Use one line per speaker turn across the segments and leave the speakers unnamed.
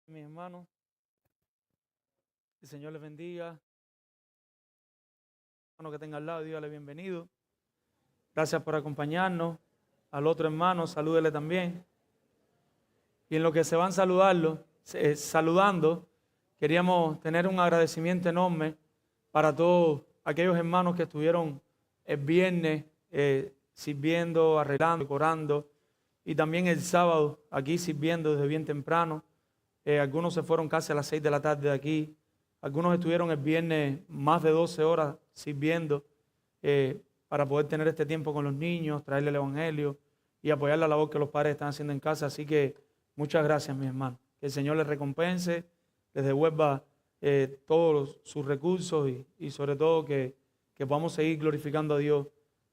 Mis hermanos, el Señor les bendiga. Hermano que tenga al lado, dígale bienvenido. Gracias por acompañarnos. Al otro hermano, salúdele también. Y en lo que se van saludando, queríamos tener un agradecimiento enorme para todos aquellos hermanos que estuvieron el viernes sirviendo, arreglando, decorando, y también el sábado aquí sirviendo desde bien temprano. Algunos se fueron casi a las 6 de la tarde de aquí. Algunos estuvieron el viernes más de 12 horas sirviendo para poder tener este tiempo con los niños, traerle el evangelio y apoyar la labor que los padres están haciendo en casa. Así que muchas gracias, mis hermanos. Que el Señor les recompense, les devuelva todos sus recursos y sobre todo que podamos seguir glorificando a Dios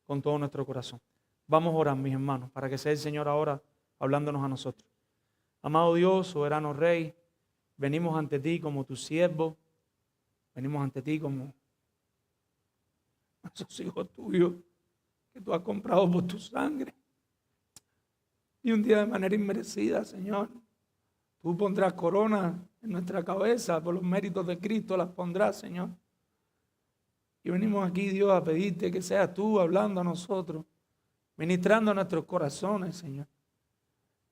con todo nuestro corazón. Vamos a orar, mis hermanos, para que sea el Señor ahora hablándonos a nosotros. Amado Dios, soberano Rey, venimos ante ti como tus siervos, venimos ante ti como esos hijos tuyos que tú has comprado por tu sangre. Y un día de manera inmerecida, Señor, tú pondrás coronas en nuestra cabeza por los méritos de Cristo, las pondrás, Señor. Y venimos aquí, Dios, a pedirte que seas tú hablando a nosotros, ministrando a nuestros corazones, Señor.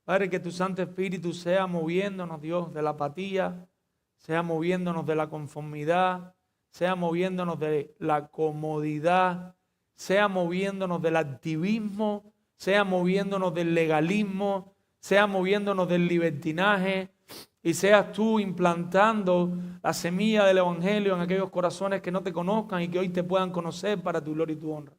Padre, que tu Santo Espíritu sea moviéndonos, Dios, de la apatía, sea moviéndonos de la conformidad, sea moviéndonos de la comodidad, sea moviéndonos del activismo, sea moviéndonos del legalismo, sea moviéndonos del libertinaje, y seas tú implantando la semilla del Evangelio en aquellos corazones que no te conozcan y que hoy te puedan conocer para tu gloria y tu honra.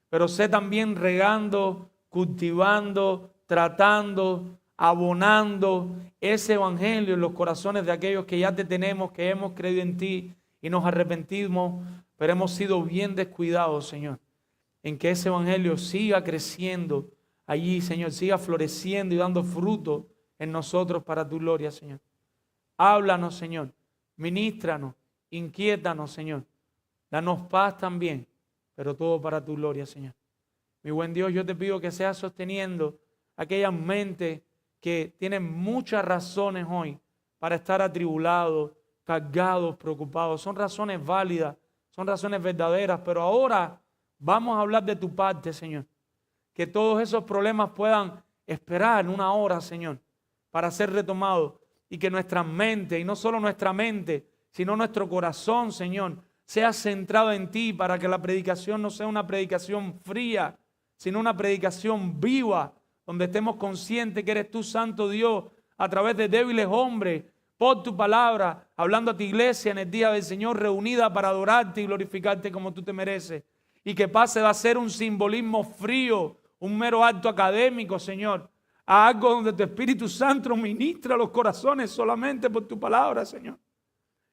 Pero sé también regando, cultivando, tratando, abonando ese evangelio en los corazones de aquellos que ya te tenemos, que hemos creído en ti y nos arrepentimos, pero hemos sido bien descuidados, Señor, en que ese evangelio siga creciendo allí, Señor, siga floreciendo y dando fruto en nosotros para tu gloria, Señor. Háblanos, Señor, ministranos, inquiétanos, Señor, danos paz también, pero todo para tu gloria, Señor. Mi buen Dios, yo te pido que seas sosteniendo aquellas mentes que tienen muchas razones hoy para estar atribulados, cargados, preocupados. Son razones válidas, son razones verdaderas, pero ahora vamos a hablar de tu parte, Señor. Que todos esos problemas puedan esperar una hora, Señor, para ser retomados y que nuestra mente, y no solo nuestra mente, sino nuestro corazón, Señor, sea centrado en ti para que la predicación no sea una predicación fría, sino una predicación viva, donde estemos conscientes que eres tú, Santo Dios, a través de débiles hombres, por tu palabra, hablando a tu iglesia en el día del Señor, reunida para adorarte y glorificarte como tú te mereces. Y que pase de ser un simbolismo frío, un mero acto académico, Señor, a algo donde tu Espíritu Santo ministra los corazones solamente por tu palabra, Señor.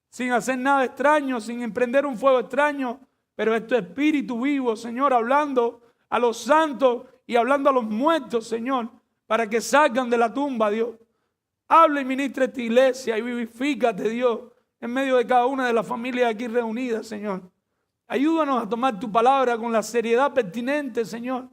Sin hacer nada extraño, sin emprender un fuego extraño, pero es tu Espíritu vivo, Señor, hablando a los santos y hablando a los muertos, Señor, para que salgan de la tumba, Dios. Habla y ministra esta iglesia y vivifícate, Dios, en medio de cada una de las familias aquí reunidas, Señor. Ayúdanos a tomar tu palabra con la seriedad pertinente, Señor.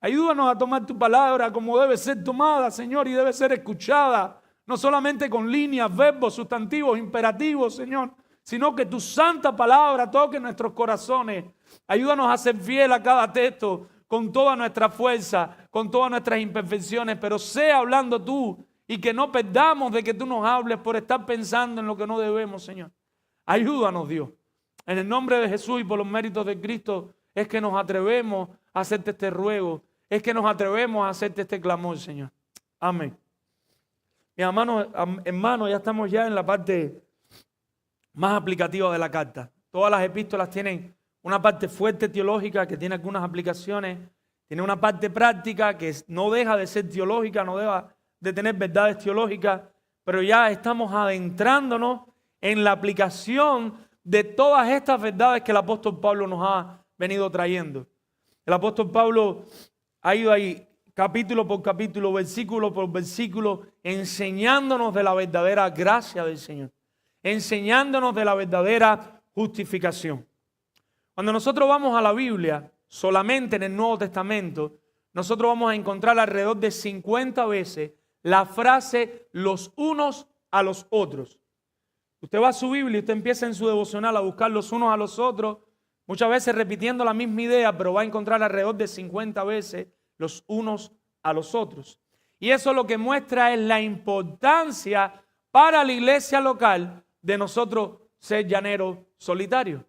Ayúdanos a tomar tu palabra como debe ser tomada, Señor, y debe ser escuchada. No solamente con líneas, verbos, sustantivos, imperativos, Señor, sino que tu santa palabra toque nuestros corazones. Ayúdanos a ser fiel a cada texto, con toda nuestra fuerza, con todas nuestras imperfecciones, pero sea hablando tú y que no perdamos de que tú nos hables por estar pensando en lo que no debemos, Señor. Ayúdanos, Dios. En el nombre de Jesús y por los méritos de Cristo es que nos atrevemos a hacerte este ruego, es que nos atrevemos a hacerte este clamor, Señor. Amén. Mis hermanos, ya estamos ya en la parte más aplicativa de la carta. Todas las epístolas tienen una parte fuerte teológica que tiene algunas aplicaciones, tiene una parte práctica que no deja de ser teológica, no deja de tener verdades teológicas, pero ya estamos adentrándonos en la aplicación de todas estas verdades que el apóstol Pablo nos ha venido trayendo. El apóstol Pablo ha ido ahí capítulo por capítulo, versículo por versículo, enseñándonos de la verdadera gracia del Señor, enseñándonos de la verdadera justificación. Cuando nosotros vamos a la Biblia, solamente en el Nuevo Testamento, nosotros vamos a encontrar alrededor de 50 veces la frase los unos a los otros. Usted va a su Biblia y usted empieza en su devocional a buscar los unos a los otros, muchas veces repitiendo la misma idea, pero va a encontrar alrededor de 50 veces los unos a los otros. Y eso lo que muestra es la importancia para la iglesia local de nosotros ser llaneros solitarios.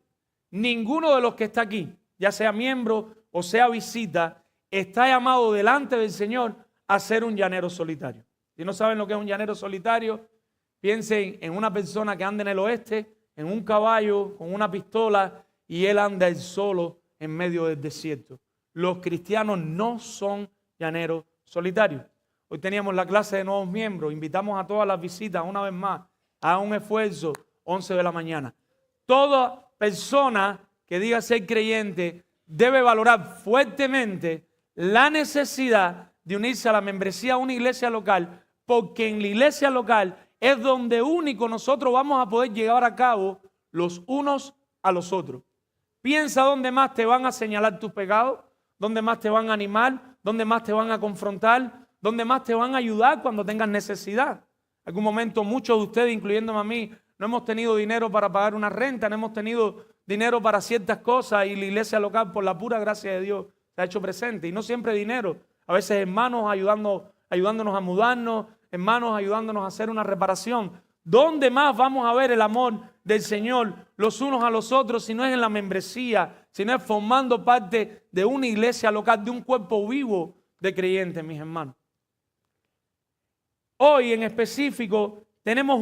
Ninguno de los que está aquí, ya sea miembro o sea visita, está llamado delante del Señor a ser un llanero solitario. Si no saben lo que es un llanero solitario, piensen en una persona que anda en el oeste, en un caballo, con una pistola, y él anda él solo en medio del desierto. Los cristianos no son llaneros solitarios. Hoy teníamos la clase de nuevos miembros. Invitamos a todas las visitas una vez más. A un esfuerzo, 11 de la mañana. Toda persona que diga ser creyente debe valorar fuertemente la necesidad de unirse a la membresía de una iglesia local, porque en la iglesia local es donde único nosotros vamos a poder llevar a cabo los unos a los otros. Piensa dónde más te van a señalar tus pecados, dónde más te van a animar, dónde más te van a confrontar, dónde más te van a ayudar cuando tengas necesidad. En algún momento muchos de ustedes, incluyéndome a mí, no hemos tenido dinero para pagar una renta, no hemos tenido dinero para ciertas cosas y la iglesia local, por la pura gracia de Dios, se ha hecho presente. Y no siempre dinero, a veces hermanos ayudándonos a mudarnos, hermanos ayudándonos a hacer una reparación. ¿Dónde más vamos a ver el amor del Señor los unos a los otros si no es en la membresía, si no es formando parte de una iglesia local, de un cuerpo vivo de creyentes, mis hermanos? Hoy en específico tenemos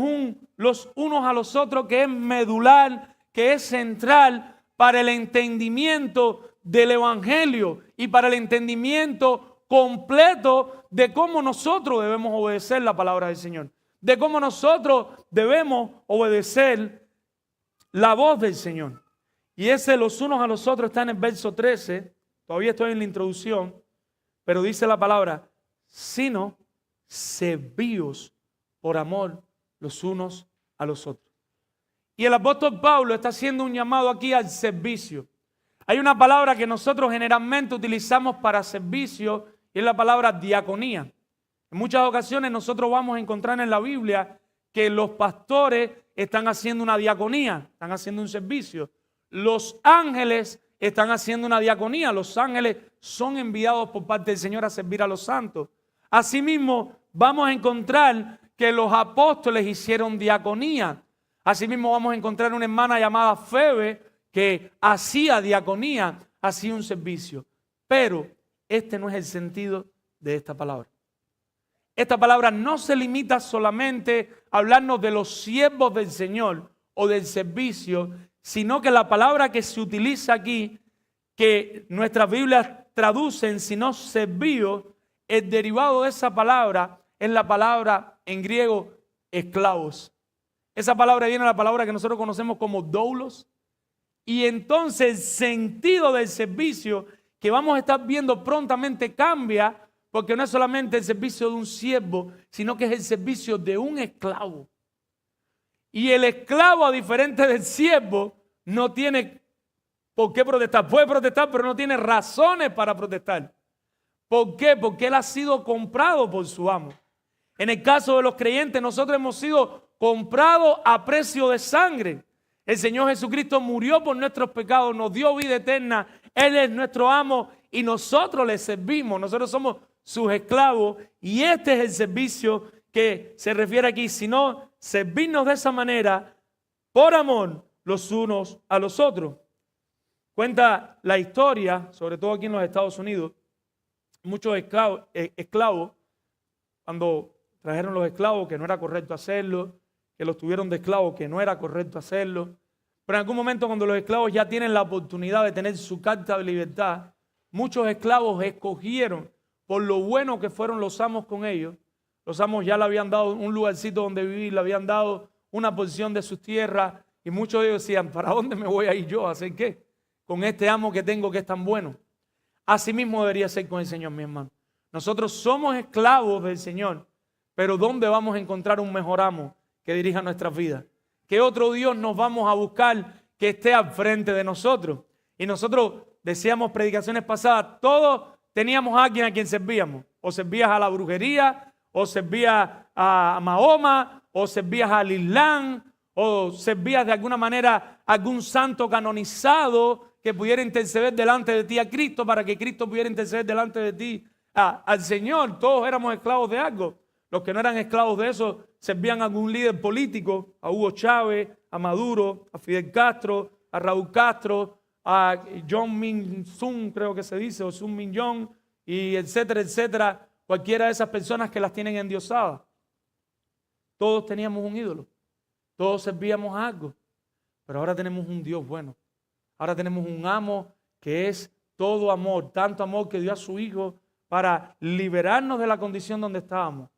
los unos a los otros que es medular, que es central para el entendimiento del Evangelio y para el entendimiento completo de cómo nosotros debemos obedecer la palabra del Señor, de cómo nosotros debemos obedecer la voz del Señor. Y ese los unos a los otros está en el verso 13, todavía estoy en la introducción, pero dice la palabra, sino servíos por amor los unos a los otros. Y el apóstol Pablo está haciendo un llamado aquí al servicio. Hay una palabra que nosotros generalmente utilizamos para servicio y es la palabra diaconía. En muchas ocasiones nosotros vamos a encontrar en la Biblia que los pastores están haciendo una diaconía, están haciendo un servicio. Los ángeles están haciendo una diaconía. Los ángeles son enviados por parte del Señor a servir a los santos. Asimismo, vamos a encontrar que los apóstoles hicieron diaconía. Asimismo, vamos a encontrar una hermana llamada Febe que hacía diaconía, hacía un servicio. Pero este no es el sentido de esta palabra. Esta palabra no se limita solamente a hablarnos de los siervos del Señor o del servicio, sino que la palabra que se utiliza aquí, que nuestras Biblias traducen, sino servíos, el derivado de esa palabra es la palabra en griego esclavos. Esa palabra viene de la palabra que nosotros conocemos como doulos. Y entonces el sentido del servicio que vamos a estar viendo prontamente cambia, porque no es solamente el servicio de un siervo, sino que es el servicio de un esclavo. Y el esclavo, a diferencia del siervo, no tiene por qué protestar. Puede protestar, pero no tiene razones para protestar. ¿Por qué? Porque él ha sido comprado por su amo. En el caso de los creyentes, nosotros hemos sido comprados a precio de sangre. El Señor Jesucristo murió por nuestros pecados, nos dio vida eterna. Él es nuestro amo y nosotros le servimos. Nosotros somos sus esclavos y este es el servicio que se refiere aquí. Sino servirnos de esa manera por amor los unos a los otros. Cuenta la historia, sobre todo aquí en los Estados Unidos, muchos esclavos, cuando trajeron los esclavos, que no era correcto hacerlo, que los tuvieron de esclavos, que no era correcto hacerlo. Pero en algún momento, cuando los esclavos ya tienen la oportunidad de tener su carta de libertad, muchos esclavos escogieron, por lo bueno que fueron los amos con ellos. Los amos ya le habían dado un lugarcito donde vivir, le habían dado una porción de sus tierras, y muchos de ellos decían, ¿para dónde me voy a ir yo? ¿A hacer qué? Con este amo que tengo que es tan bueno. Así mismo debería ser con el Señor, mi hermano. Nosotros somos esclavos del Señor, pero ¿dónde vamos a encontrar un mejor amo que dirija nuestras vidas? ¿Qué otro Dios nos vamos a buscar que esté al frente de nosotros? Y nosotros decíamos predicaciones pasadas, todos teníamos a quien servíamos. O servías a la brujería, o servías a Mahoma, o servías al Islam, o servías de alguna manera a algún santo canonizado que pudiera interceder delante de ti a Cristo, para que Cristo pudiera interceder delante de ti al Señor. Todos éramos esclavos de algo. Los que no eran esclavos de eso servían a algún líder político, a Hugo Chávez, a Maduro, a Fidel Castro, a Raúl Castro, a John Min-sun, creo que se dice, o Sun Min-jong, y etcétera, etcétera. Cualquiera de esas personas que las tienen endiosadas. Todos teníamos un ídolo. Todos servíamos a algo. Pero ahora tenemos un Dios bueno. Ahora tenemos un amo que es todo amor. Tanto amor que dio a su Hijo para liberarnos de la condición donde estábamos.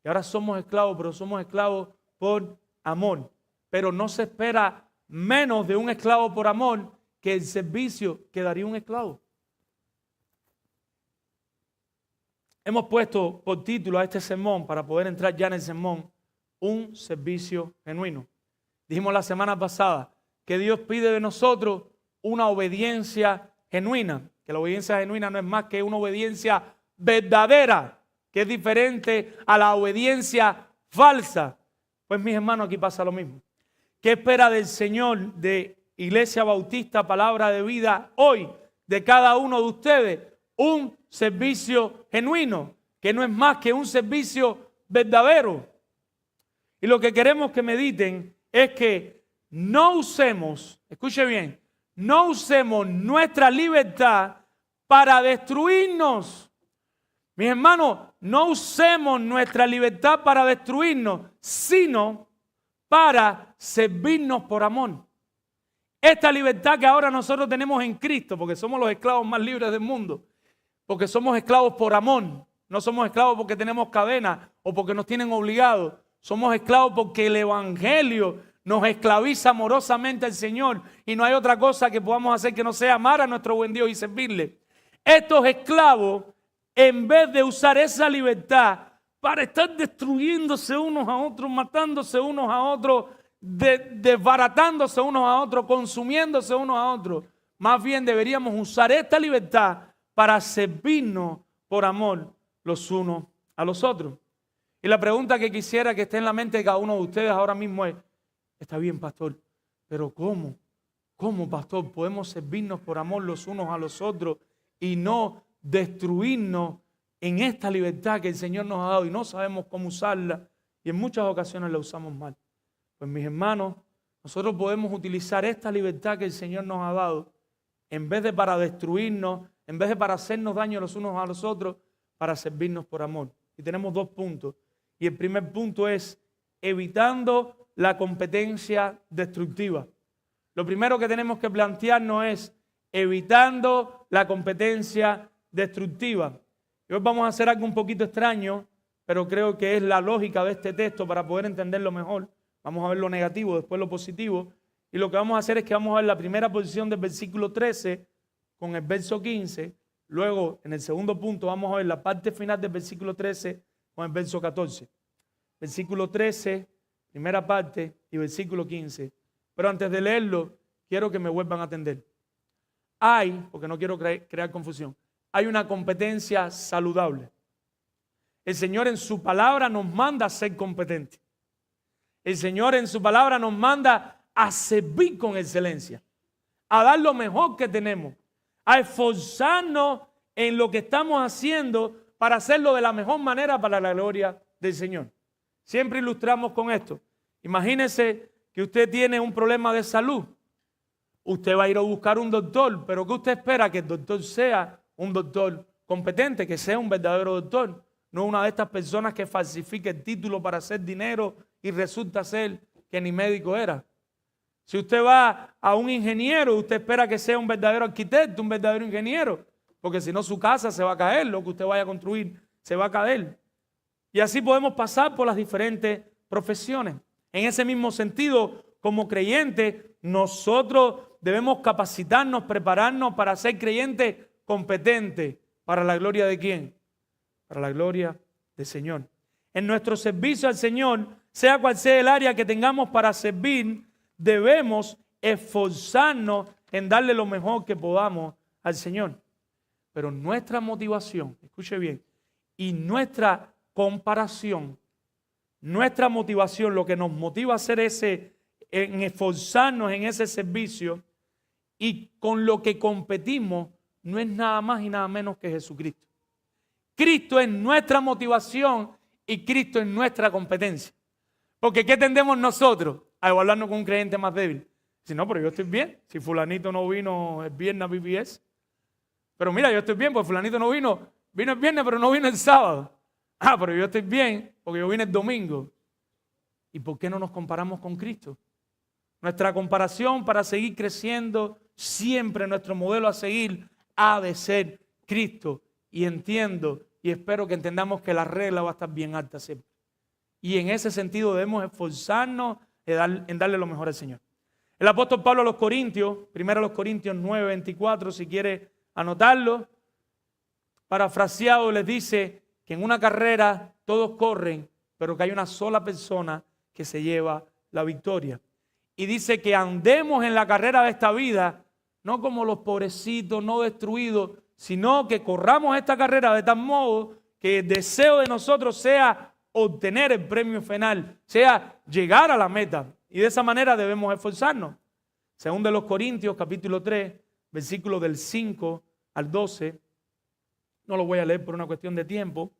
Y ahora somos esclavos, pero somos esclavos por amor. Pero no se espera menos de un esclavo por amor que el servicio que daría un esclavo. Hemos puesto por título a este sermón, para poder entrar ya en el sermón, un servicio genuino. Dijimos la semana pasada que Dios pide de nosotros una obediencia genuina, que la obediencia genuina no es más que una obediencia verdadera, que es diferente a la obediencia falsa. Pues mis hermanos, aquí pasa lo mismo. ¿Qué espera del Señor de Iglesia Bautista Palabra de Vida hoy, de cada uno de ustedes? Un servicio genuino, que no es más que un servicio verdadero. Y lo que queremos que mediten es que no usemos, escuche bien, no usemos nuestra libertad para destruirnos. Mis hermanos, no usemos nuestra libertad para destruirnos, sino para servirnos por amor. Esta libertad que ahora nosotros tenemos en Cristo, porque somos los esclavos más libres del mundo, porque somos esclavos por amor, no somos esclavos porque tenemos cadenas o porque nos tienen obligados. Somos esclavos porque el Evangelio nos esclaviza amorosamente al Señor y no hay otra cosa que podamos hacer que no sea amar a nuestro buen Dios y servirle. Estos esclavos, en vez de usar esa libertad para estar destruyéndose unos a otros, matándose unos a otros, desbaratándose unos a otros, consumiéndose unos a otros, más bien deberíamos usar esta libertad para servirnos por amor los unos a los otros. Y la pregunta que quisiera que esté en la mente de cada uno de ustedes ahora mismo es: está bien, pastor, pero ¿cómo? ¿Cómo, pastor, podemos servirnos por amor los unos a los otros y no destruirnos en esta libertad que el Señor nos ha dado y no sabemos cómo usarla y en muchas ocasiones la usamos mal? Pues mis hermanos, nosotros podemos utilizar esta libertad que el Señor nos ha dado en vez de para destruirnos, en vez de para hacernos daño los unos a los otros, para servirnos por amor. Y tenemos dos puntos. Y el primer punto es evitando la competencia destructiva. Lo primero que tenemos que plantearnos es evitando la competencia destructiva. Y hoy vamos a hacer algo un poquito extraño, pero creo que es la lógica de este texto para poder entenderlo mejor. Vamos a ver lo negativo, después lo positivo. Y lo que vamos a hacer es que vamos a ver la primera posición del versículo 13 con el verso 15. Luego, en el segundo punto, vamos a ver la parte final del versículo 13 con el verso 14. Versículo 13, primera parte, y versículo 15. Pero antes de leerlo, quiero que me vuelvan a atender. Porque no quiero crear confusión, hay una competencia saludable. El Señor en su palabra nos manda a ser competentes. El Señor en su palabra nos manda a servir con excelencia, a dar lo mejor que tenemos, a esforzarnos en lo que estamos haciendo para hacerlo de la mejor manera para la gloria del Señor. Siempre ilustramos con esto. Imagínese que usted tiene un problema de salud. Usted va a ir a buscar un doctor, pero ¿qué usted espera? Que el doctor sea un doctor competente, que sea un verdadero doctor. No una de estas personas que falsifica el título para hacer dinero y resulta ser que ni médico era. Si usted va a un ingeniero, usted espera que sea un verdadero arquitecto, un verdadero ingeniero, porque si no su casa se va a caer, lo que usted vaya a construir se va a caer. Y así podemos pasar por las diferentes profesiones. En ese mismo sentido, como creyentes, nosotros debemos capacitarnos, prepararnos para ser creyentes competentes. ¿Para la gloria de quién? Para la gloria del Señor. En nuestro servicio al Señor, sea cual sea el área que tengamos para servir, debemos esforzarnos en darle lo mejor que podamos al Señor. Pero nuestra motivación, escuche bien, y nuestra comparación nuestra motivación, lo que nos motiva a hacer en esforzarnos en ese servicio y con lo que competimos, no es nada más y nada menos que Jesucristo. Cristo es nuestra motivación y Cristo es nuestra competencia. Porque ¿qué tendemos nosotros? A evaluarnos con un creyente más débil. Si no, pero yo estoy bien. Si fulanito no vino el viernes a BBS. Pero mira, yo estoy bien porque fulanito no vino. Vino el viernes, pero no vino el sábado. Ah, pero yo estoy bien porque yo vine el domingo. ¿Y por qué no nos comparamos con Cristo? Nuestra comparación para seguir creciendo, siempre nuestro modelo a seguir ha de ser Cristo. Y entiendo y espero que entendamos que la regla va a estar bien alta siempre. Y en ese sentido debemos esforzarnos en darle lo mejor al Señor. El apóstol Pablo a los Corintios, 1 Corintios 9, 24, si quiere anotarlo, parafraseado les dice que en una carrera todos corren, pero que hay una sola persona que se lleva la victoria. Y dice que andemos en la carrera de esta vida, no como los pobrecitos, no destruidos, sino que corramos esta carrera de tal modo que el deseo de nosotros sea obtener el premio final, sea llegar a la meta. Y de esa manera debemos esforzarnos. Según de los Corintios, capítulo 3, versículos del 5 al 12, no lo voy a leer por una cuestión de tiempo.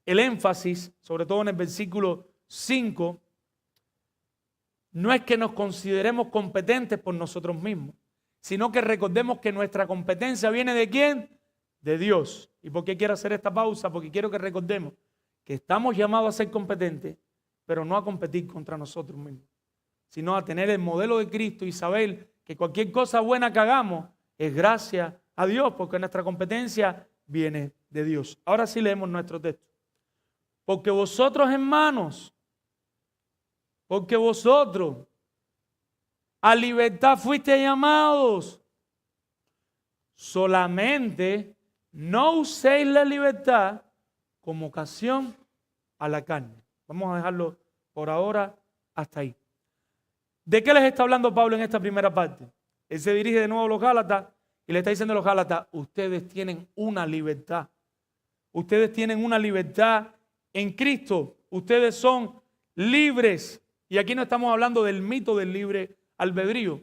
El énfasis, sobre todo en el versículo 5, no es que nos consideremos competentes por nosotros mismos, sino que recordemos que nuestra competencia viene ¿de quién? De Dios. ¿Y por qué quiero hacer esta pausa? Porque quiero que recordemos que estamos llamados a ser competentes, pero no a competir contra nosotros mismos, sino a tener el modelo de Cristo y saber que cualquier cosa buena que hagamos es gracias a Dios, porque nuestra competencia viene de Dios. Ahora sí leemos nuestro texto. Porque vosotros, hermanos, porque vosotros a libertad fuiste llamados. Solamente no uséis la libertad como ocasión a la carne. Vamos a dejarlo por ahora hasta ahí. ¿De qué les está hablando Pablo en esta primera parte? Él se dirige de nuevo a los Gálatas y le está diciendo a los Gálatas, ustedes tienen una libertad. Ustedes tienen una libertad en Cristo. Ustedes son libres. Y aquí no estamos hablando del mito del libre albedrío.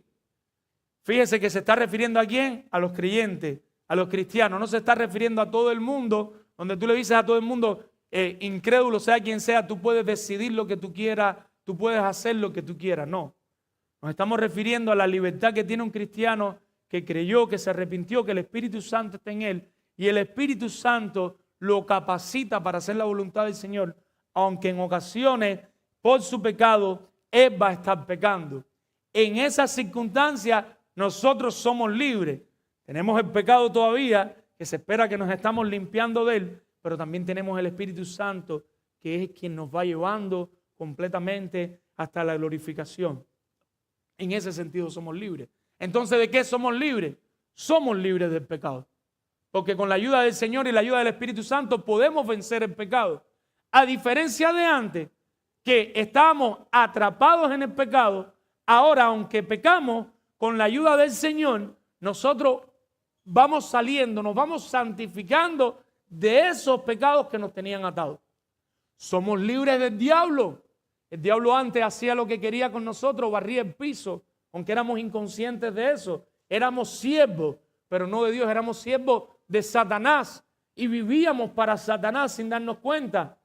Fíjese que se está refiriendo a quién, a los creyentes, a los cristianos. No se está refiriendo a todo el mundo, donde tú le dices a todo el mundo, incrédulo, sea quien sea, tú puedes decidir lo que tú quieras, tú puedes hacer lo que tú quieras. No. Nos estamos refiriendo a la libertad que tiene un cristiano que creyó, que se arrepintió, que el Espíritu Santo está en él y el Espíritu Santo lo capacita para hacer la voluntad del Señor, aunque en ocasiones por su pecado él va a estar pecando. En esas circunstancias nosotros somos libres. Tenemos el pecado todavía, que se espera que nos estamos limpiando de él, pero también tenemos el Espíritu Santo, que es quien nos va llevando completamente hasta la glorificación. En ese sentido somos libres. Entonces, ¿de qué somos libres? Somos libres del pecado. Porque con la ayuda del Señor y la ayuda del Espíritu Santo podemos vencer el pecado. A diferencia de antes, que estábamos atrapados en el pecado, ahora aunque pecamos, con la ayuda del Señor, nosotros vamos saliendo, nos vamos santificando de esos pecados que nos tenían atados. Somos libres del diablo. El diablo antes hacía lo que quería con nosotros, barría el piso, aunque éramos inconscientes de eso. Éramos siervos, pero no de Dios, éramos siervos de Satanás y vivíamos para Satanás sin darnos cuenta.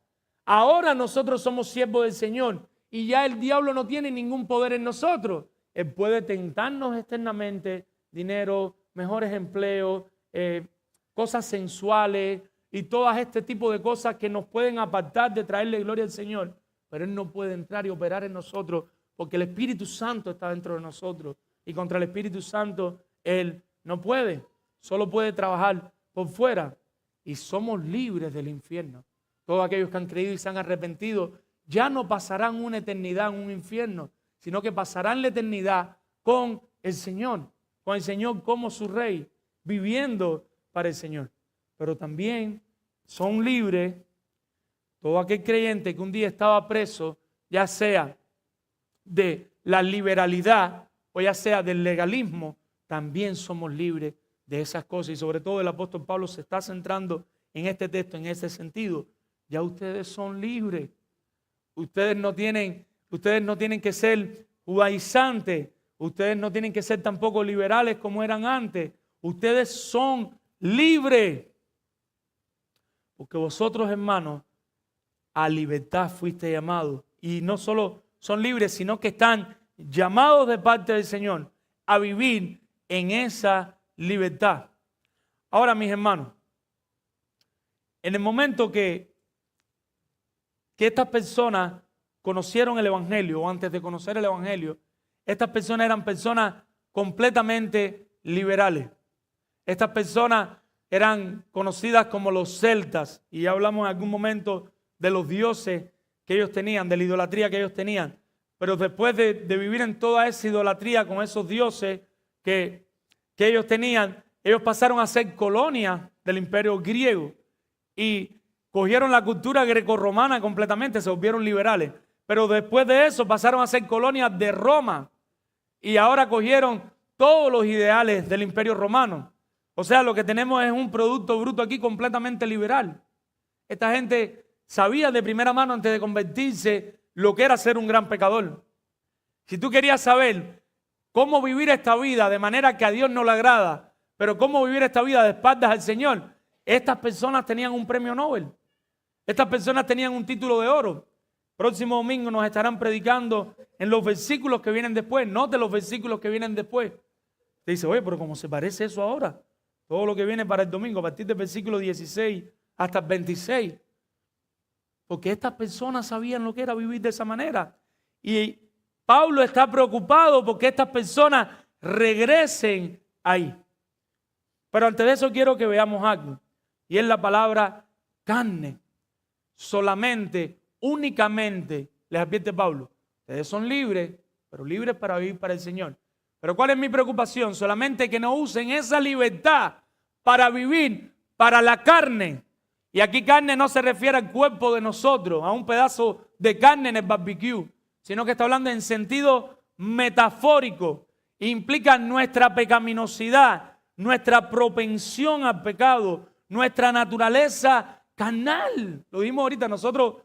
Ahora nosotros somos siervos del Señor y ya el diablo no tiene ningún poder en nosotros. Él puede tentarnos externamente, dinero, mejores empleos, cosas sensuales y todo este tipo de cosas que nos pueden apartar de traerle gloria al Señor. Pero Él no puede entrar y operar en nosotros porque el Espíritu Santo está dentro de nosotros. Y contra el Espíritu Santo Él no puede, solo puede trabajar por fuera. Y somos libres del infierno. Todos aquellos que han creído y se han arrepentido ya no pasarán una eternidad en un infierno, sino que pasarán la eternidad con el Señor como su Rey, viviendo para el Señor. Pero también son libres todo aquel creyente que un día estaba preso, ya sea de la liberalidad o ya sea del legalismo, también somos libres de esas cosas. Y sobre todo el apóstol Pablo se está centrando en este texto, en ese sentido. Ya ustedes son libres. ustedes no tienen que ser judaizantes, ustedes no tienen que ser tampoco liberales como eran antes. Ustedes son libres. Porque vosotros, hermanos, a libertad fuiste llamados. Y no solo son libres, sino que están llamados de parte del Señor a vivir en esa libertad. Ahora, mis hermanos, en el momento que estas personas conocieron el Evangelio, o antes de conocer el Evangelio, estas personas eran personas completamente liberales. Estas personas eran conocidas como los celtas, y ya hablamos en algún momento de los dioses que ellos tenían, de la idolatría que ellos tenían. Pero después de vivir en toda esa idolatría con esos dioses que ellos tenían, ellos pasaron a ser colonia del imperio griego y cogieron la cultura grecorromana completamente, se volvieron liberales. Pero después de eso pasaron a ser colonias de Roma y ahora cogieron todos los ideales del imperio romano. O sea, lo que tenemos es un producto bruto aquí completamente liberal. Esta gente sabía de primera mano antes de convertirse lo que era ser un gran pecador. Si tú querías saber cómo vivir esta vida de manera que a Dios no le agrada, pero cómo vivir esta vida de espaldas al Señor, estas personas tenían un premio Nobel. Estas personas tenían un título de oro. Próximo domingo nos estarán predicando en los versículos que vienen después. Note los versículos que vienen después. Te dice, oye, pero ¿cómo se parece eso ahora? Todo lo que viene para el domingo, a partir del versículo 16 hasta el 26. Porque estas personas sabían lo que era vivir de esa manera. Y Pablo está preocupado porque estas personas regresen ahí. Pero antes de eso quiero que veamos algo. Y es la palabra carne. Solamente, únicamente, les advierte Pablo, ustedes son libres, pero libres para vivir para el Señor. Pero ¿cuál es mi preocupación? Solamente que no usen esa libertad para vivir para la carne. Y aquí carne no se refiere al cuerpo de nosotros, a un pedazo de carne en el barbecue, sino que está hablando en sentido metafórico. Implica nuestra pecaminosidad, nuestra propensión al pecado, nuestra naturaleza carnal. Lo dijimos ahorita, nosotros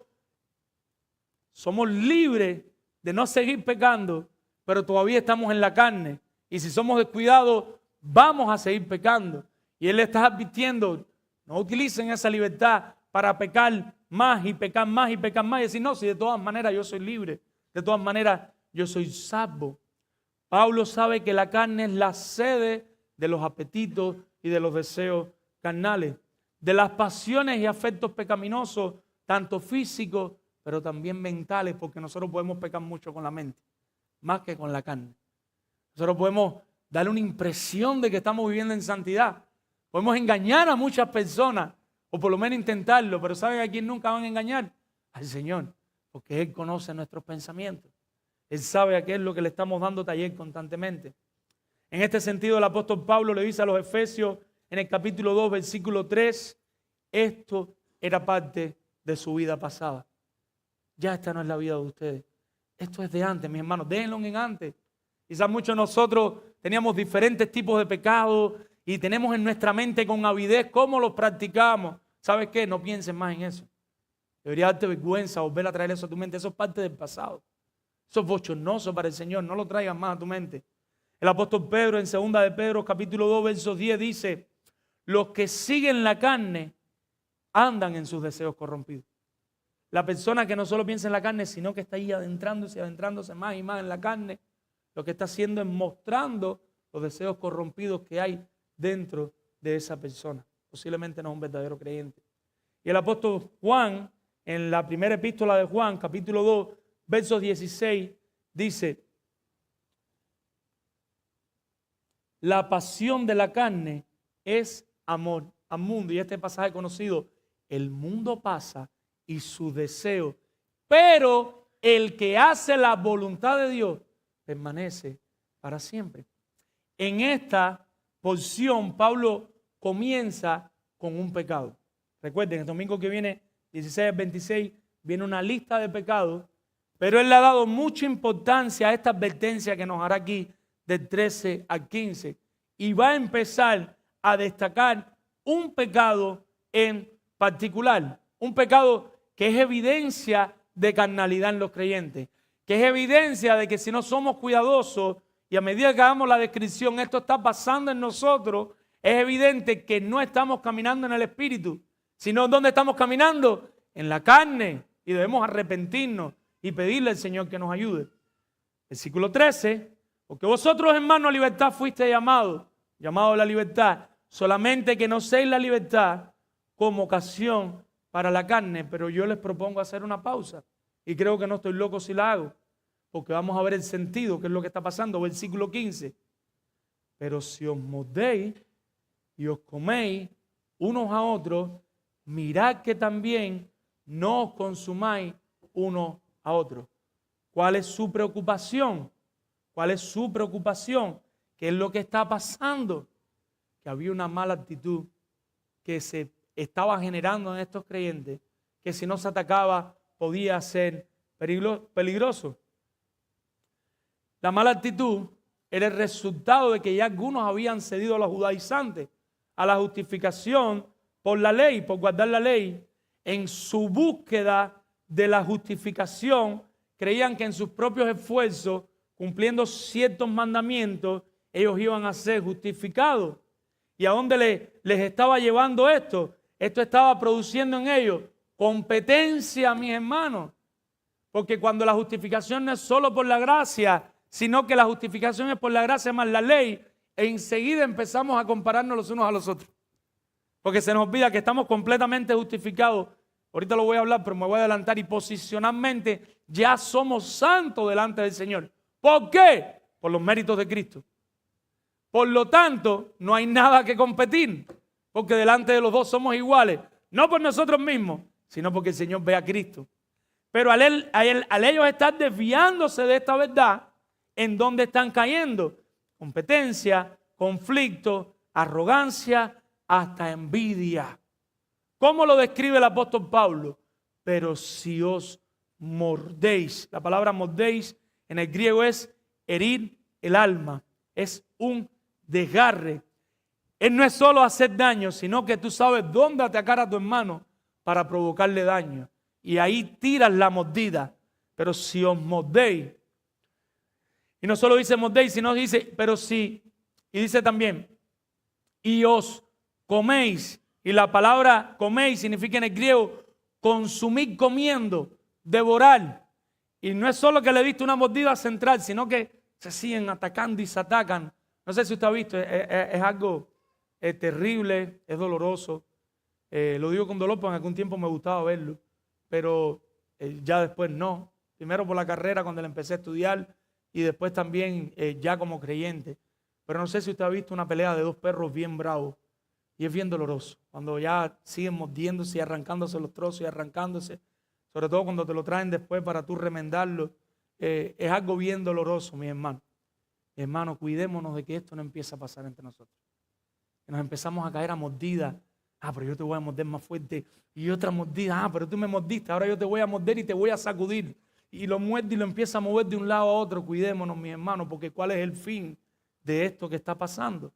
somos libres de no seguir pecando, pero todavía estamos en la carne. Y si somos descuidados, vamos a seguir pecando. Y Él le está advirtiendo, no utilicen esa libertad para pecar más y pecar más y pecar más. Y decir, no, si de todas maneras yo soy libre, de todas maneras yo soy salvo. Pablo sabe que la carne es la sede de los apetitos y de los deseos carnales, de las pasiones y afectos pecaminosos, tanto físicos, pero también mentales, porque nosotros podemos pecar mucho con la mente, más que con la carne. Nosotros podemos darle una impresión de que estamos viviendo en santidad. Podemos engañar a muchas personas, o por lo menos intentarlo, pero ¿saben a quién nunca van a engañar? Al Señor, porque Él conoce nuestros pensamientos. Él sabe a qué es lo que le estamos dando taller constantemente. En este sentido, el apóstol Pablo le dice a los Efesios en el capítulo 2, versículo 3, esto era parte de su vida pasada. Ya esta no es la vida de ustedes. Esto es de antes, mis hermanos. Déjenlo en antes. Quizás muchos de nosotros teníamos diferentes tipos de pecados y tenemos en nuestra mente con avidez cómo los practicamos. ¿Sabes qué? No pienses más en eso. Debería darte vergüenza volver a traer eso a tu mente. Eso es parte del pasado. Eso es bochornoso para el Señor. No lo traigas más a tu mente. El apóstol Pedro en 2 de Pedro capítulo 2 versos 10 dice, los que siguen la carne andan en sus deseos corrompidos. La persona que no solo piensa en la carne, sino que está ahí adentrándose más y más en la carne, lo que está haciendo es mostrando los deseos corrompidos que hay dentro de esa persona. Posiblemente no es un verdadero creyente. Y el apóstol Juan, en la primera epístola de Juan, capítulo 2, versos 16, dice, la pasión de la carne es amor al mundo. Y este pasaje conocido, el mundo pasa y su deseo, pero el que hace la voluntad de Dios permanece para siempre. En esta porción Pablo comienza con un pecado. Recuerden, el domingo que viene, 16 al 26, viene una lista de pecados, pero él le ha dado mucha importancia a esta advertencia que nos hará aquí del 13 al 15 y va a empezar a destacar un pecado en particular, un pecado que es evidencia de carnalidad en los creyentes, que es evidencia de que si no somos cuidadosos y a medida que hagamos la descripción esto está pasando en nosotros, es evidente que no estamos caminando en el Espíritu, sino ¿dónde estamos caminando? En la carne, y debemos arrepentirnos y pedirle al Señor que nos ayude. Versículo 13, porque vosotros, hermanos, a libertad fuiste llamados a la libertad, solamente que no seáis la libertad como ocasión para la carne, pero yo les propongo hacer una pausa, y creo que no estoy loco si la hago, porque vamos a ver el sentido, que es lo que está pasando. Versículo 15, pero si os mordéis y os coméis unos a otros, mirad que también no os consumáis unos a otros. ¿Cuál es su preocupación? ¿Cuál es su preocupación? ¿Qué es lo que está pasando? Que había una mala actitud que se estaba generando en estos creyentes, que si no se atacaba podía ser peligroso. La mala actitud era el resultado de que ya algunos habían cedido a los judaizantes, a la justificación por la ley, por guardar la ley. En su búsqueda de la justificación, creían que en sus propios esfuerzos, cumpliendo ciertos mandamientos, ellos iban a ser justificados. ¿Y a dónde les estaba llevando esto? Esto estaba produciendo en ellos competencia, mis hermanos. Porque cuando la justificación no es solo por la gracia, sino que la justificación es por la gracia más la ley, enseguida empezamos a compararnos los unos a los otros. Porque se nos olvida que estamos completamente justificados. Ahorita lo voy a hablar, pero me voy a adelantar. Y posicionalmente ya somos santos delante del Señor. ¿Por qué? Por los méritos de Cristo. Por lo tanto, no hay nada que competir, porque delante de los dos somos iguales. No por nosotros mismos, sino porque el Señor ve a Cristo. Pero al ellos estar desviándose de esta verdad, ¿en dónde están cayendo? Competencia, conflicto, arrogancia, hasta envidia. ¿Cómo lo describe el apóstol Pablo? Pero si os mordéis, la palabra mordéis en el griego es herir el alma, es un desgarre. Él no es solo hacer daño, sino que tú sabes dónde atacar a tu hermano para provocarle daño. Y ahí tiras la mordida. Pero si os mordéis, y no solo dice mordéis, sino dice, pero si, y dice también, y os coméis, y la palabra coméis significa en el griego consumir comiendo, devorar. Y no es solo que le diste una mordida central, sino que se siguen atacando y se atacan. No sé si usted ha visto, es algo terrible, es doloroso. Lo digo con dolor porque en algún tiempo me gustaba verlo, pero ya después no. Primero por la carrera cuando le empecé a estudiar y después también ya como creyente. Pero no sé si usted ha visto una pelea de dos perros bien bravos y es bien doloroso. Cuando ya siguen mordiéndose y arrancándose los trozos y arrancándose, sobre todo cuando te lo traen después para tú remendarlo, es algo bien doloroso, mi hermano. Mi hermano, cuidémonos de que esto no empiece a pasar entre nosotros. Que nos empezamos a caer a mordidas. Ah, pero yo te voy a morder más fuerte. Y otra mordida. Ah, pero tú me mordiste. Ahora yo te voy a morder y te voy a sacudir. Y lo muerde y lo empieza a mover de un lado a otro. Cuidémonos, mi hermano, porque ¿cuál es el fin de esto que está pasando?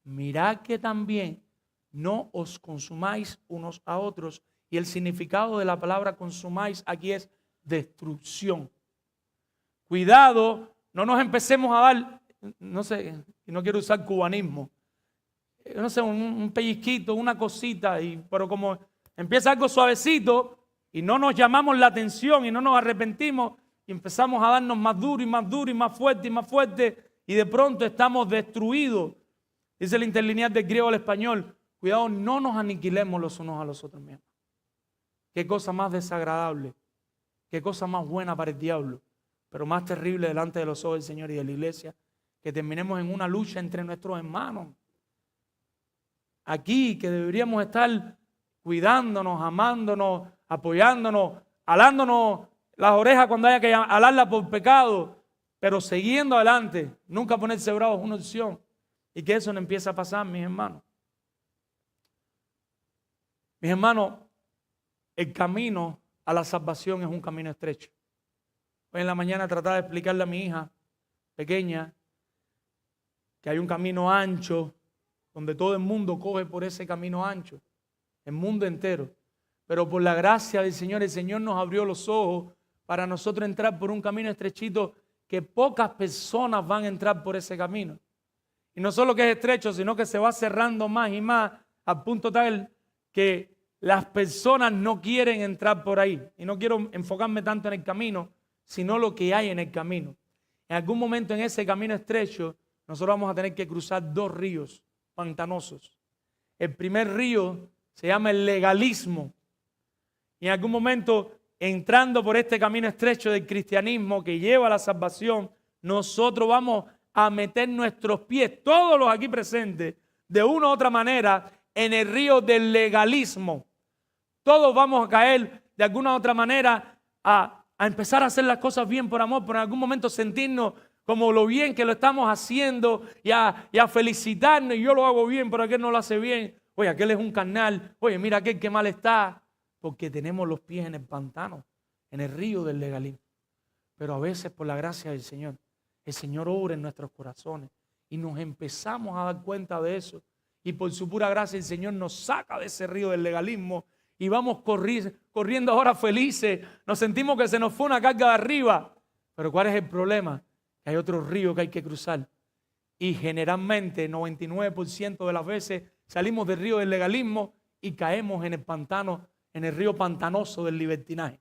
Mirad que también no os consumáis unos a otros. Y el significado de la palabra consumáis aquí es destrucción. Cuidado, no nos empecemos a dar, no sé, y no quiero usar cubanismo, no sé, un pellizquito, una cosita, pero como empieza algo suavecito y no nos llamamos la atención y no nos arrepentimos y empezamos a darnos más duro y más duro y más fuerte y de pronto estamos destruidos. Dice el interlineal del griego al español, cuidado, no nos aniquilemos los unos a los otros mismos. Qué cosa más desagradable, qué cosa más buena para el diablo, pero más terrible delante de los ojos del Señor y de la iglesia, que terminemos en una lucha entre nuestros hermanos. Aquí que deberíamos estar cuidándonos, amándonos, apoyándonos, alándonos las orejas cuando haya que alarlas por pecado, pero siguiendo adelante, nunca ponerse bravos es una opción. Y que eso no empiece a pasar, mis hermanos. Mis hermanos, el camino a la salvación es un camino estrecho. Hoy en la mañana trataba de explicarle a mi hija pequeña que hay un camino ancho donde todo el mundo coge por ese camino ancho, el mundo entero. Pero por la gracia del Señor, el Señor nos abrió los ojos para nosotros entrar por un camino estrechito que pocas personas van a entrar por ese camino. Y no solo que es estrecho, sino que se va cerrando más y más al punto tal que las personas no quieren entrar por ahí. Y no quiero enfocarme tanto en el camino, sino lo que hay en el camino. En algún momento en ese camino estrecho, nosotros vamos a tener que cruzar 2 ríos pantanosos. El primer río se llama el legalismo. Y en algún momento, entrando por este camino estrecho del cristianismo que lleva a la salvación, nosotros vamos a meter nuestros pies, todos los aquí presentes, de una u otra manera, en el río del legalismo. Todos vamos a caer de alguna u otra manera a empezar a hacer las cosas bien por amor, pero en algún momento sentirnos como lo bien que lo estamos haciendo y a felicitarnos. Y yo lo hago bien, pero aquel no lo hace bien. Oye, aquel es un carnal. Oye, mira aquel que mal está. Porque tenemos los pies en el pantano, en el río del legalismo. Pero a veces, por la gracia del Señor, el Señor obra en nuestros corazones y nos empezamos a dar cuenta de eso. Y por su pura gracia el Señor nos saca de ese río del legalismo y vamos corriendo ahora felices. Nos sentimos que se nos fue una carga de arriba. Pero ¿cuál es el problema? Que hay otro río que hay que cruzar. Y generalmente, 99% de las veces, salimos del río del legalismo y caemos en el pantano, en el río pantanoso del libertinaje.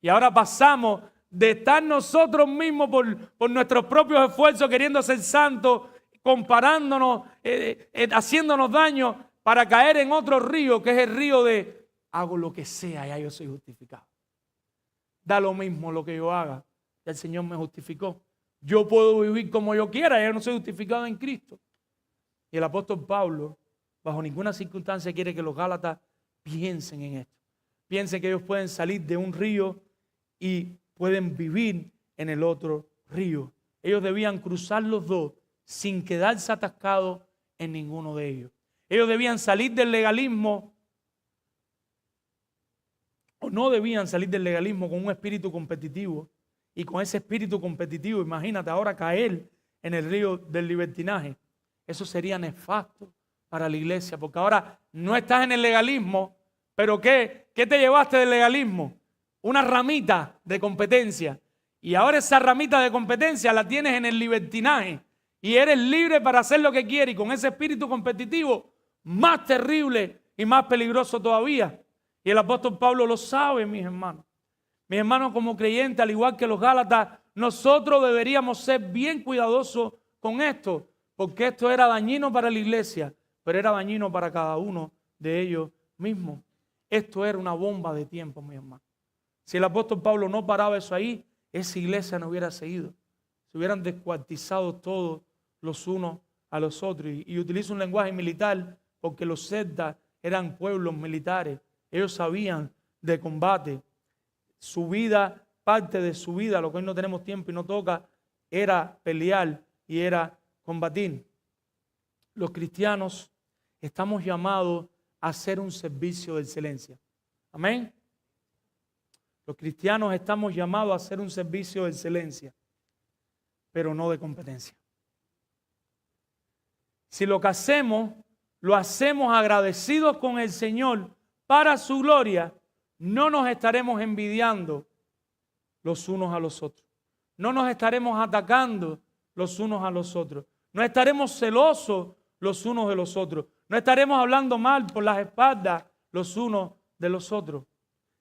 Y ahora pasamos de estar nosotros mismos por nuestros propios esfuerzos queriendo ser santos, comparándonos, haciéndonos daño, para caer en otro río que es el río de hago lo que sea, ya yo soy justificado. Da lo mismo lo que yo haga, ya el Señor me justificó. Yo puedo vivir como yo quiera, ya no soy justificado en Cristo. Y el apóstol Pablo, bajo ninguna circunstancia, quiere que los Gálatas piensen en esto. Piensen que ellos pueden salir de un río y pueden vivir en el otro río. Ellos debían cruzar los dos sin quedarse atascados en ninguno de ellos. Ellos debían salir del legalismo o no debían salir del legalismo con un espíritu competitivo. Y con ese espíritu competitivo, imagínate ahora caer en el río del libertinaje. Eso sería nefasto para la iglesia, porque ahora no estás en el legalismo, pero ¿qué te llevaste del legalismo? Una ramita de competencia. Y ahora esa ramita de competencia la tienes en el libertinaje. Y eres libre para hacer lo que quieres. Y con ese espíritu competitivo, más terrible y más peligroso todavía. Y el apóstol Pablo lo sabe, mis hermanos. Mis hermanos, como creyentes, al igual que los Gálatas, nosotros deberíamos ser bien cuidadosos con esto. Porque esto era dañino para la iglesia, pero era dañino para cada uno de ellos mismos. Esto era una bomba de tiempo, mis hermanos. Si el apóstol Pablo no paraba eso ahí, esa iglesia no hubiera seguido. Se hubieran descuartizado todos los unos a los otros. Y utilizo un lenguaje militar porque los celtas eran pueblos militares. Ellos sabían de combate. Su vida, parte de su vida, lo que hoy no tenemos tiempo y no toca, era pelear y era combatir. Los cristianos estamos llamados a hacer un servicio de excelencia. Amén. Los cristianos estamos llamados a hacer un servicio de excelencia, pero no de competencia. Si lo que hacemos, lo hacemos agradecidos con el Señor para su gloria, no nos estaremos envidiando los unos a los otros. No nos estaremos atacando los unos a los otros. No estaremos celosos los unos de los otros. No estaremos hablando mal por las espaldas los unos de los otros,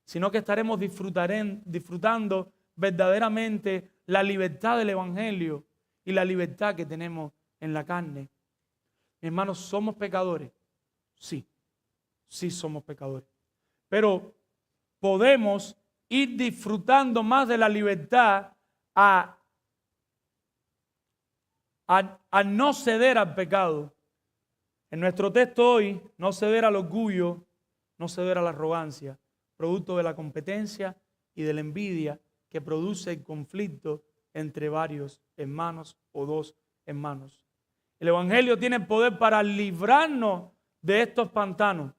sino que estaremos disfrutando verdaderamente la libertad del Evangelio y la libertad que tenemos en la carne. Mis hermanos, ¿somos pecadores? Sí, sí somos pecadores. Pero podemos ir disfrutando más de la libertad a no ceder al pecado. En nuestro texto hoy, no ceder al orgullo, no ceder a la arrogancia, producto de la competencia y de la envidia que produce el conflicto entre varios hermanos o dos hermanos. El Evangelio tiene el poder para librarnos de estos pantanos.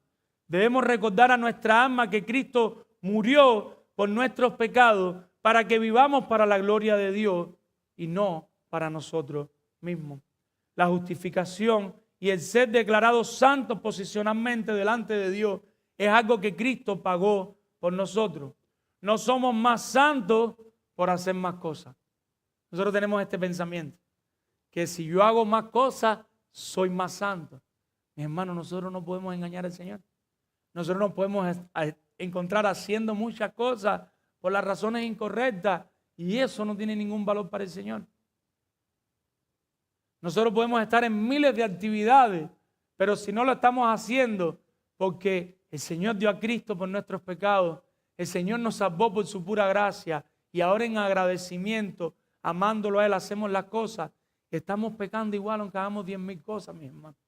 Debemos recordar a nuestra alma que Cristo murió por nuestros pecados para que vivamos para la gloria de Dios y no para nosotros mismos. La justificación y el ser declarados santos posicionalmente delante de Dios es algo que Cristo pagó por nosotros. no somos más santos por hacer más cosas. Nosotros tenemos este pensamiento, que si yo hago más cosas, soy más santo. Mis hermanos, nosotros no podemos engañar al Señor. Nosotros no podemos encontrar haciendo muchas cosas por las razones incorrectas, y eso no tiene ningún valor para el Señor. Nosotros podemos estar en miles de actividades, pero si no lo estamos haciendo porque el Señor dio a Cristo por nuestros pecados, el Señor nos salvó por su pura gracia, y ahora en agradecimiento, amándolo a Él, hacemos las cosas, estamos pecando igual aunque hagamos 10,000 cosas, mis hermanos.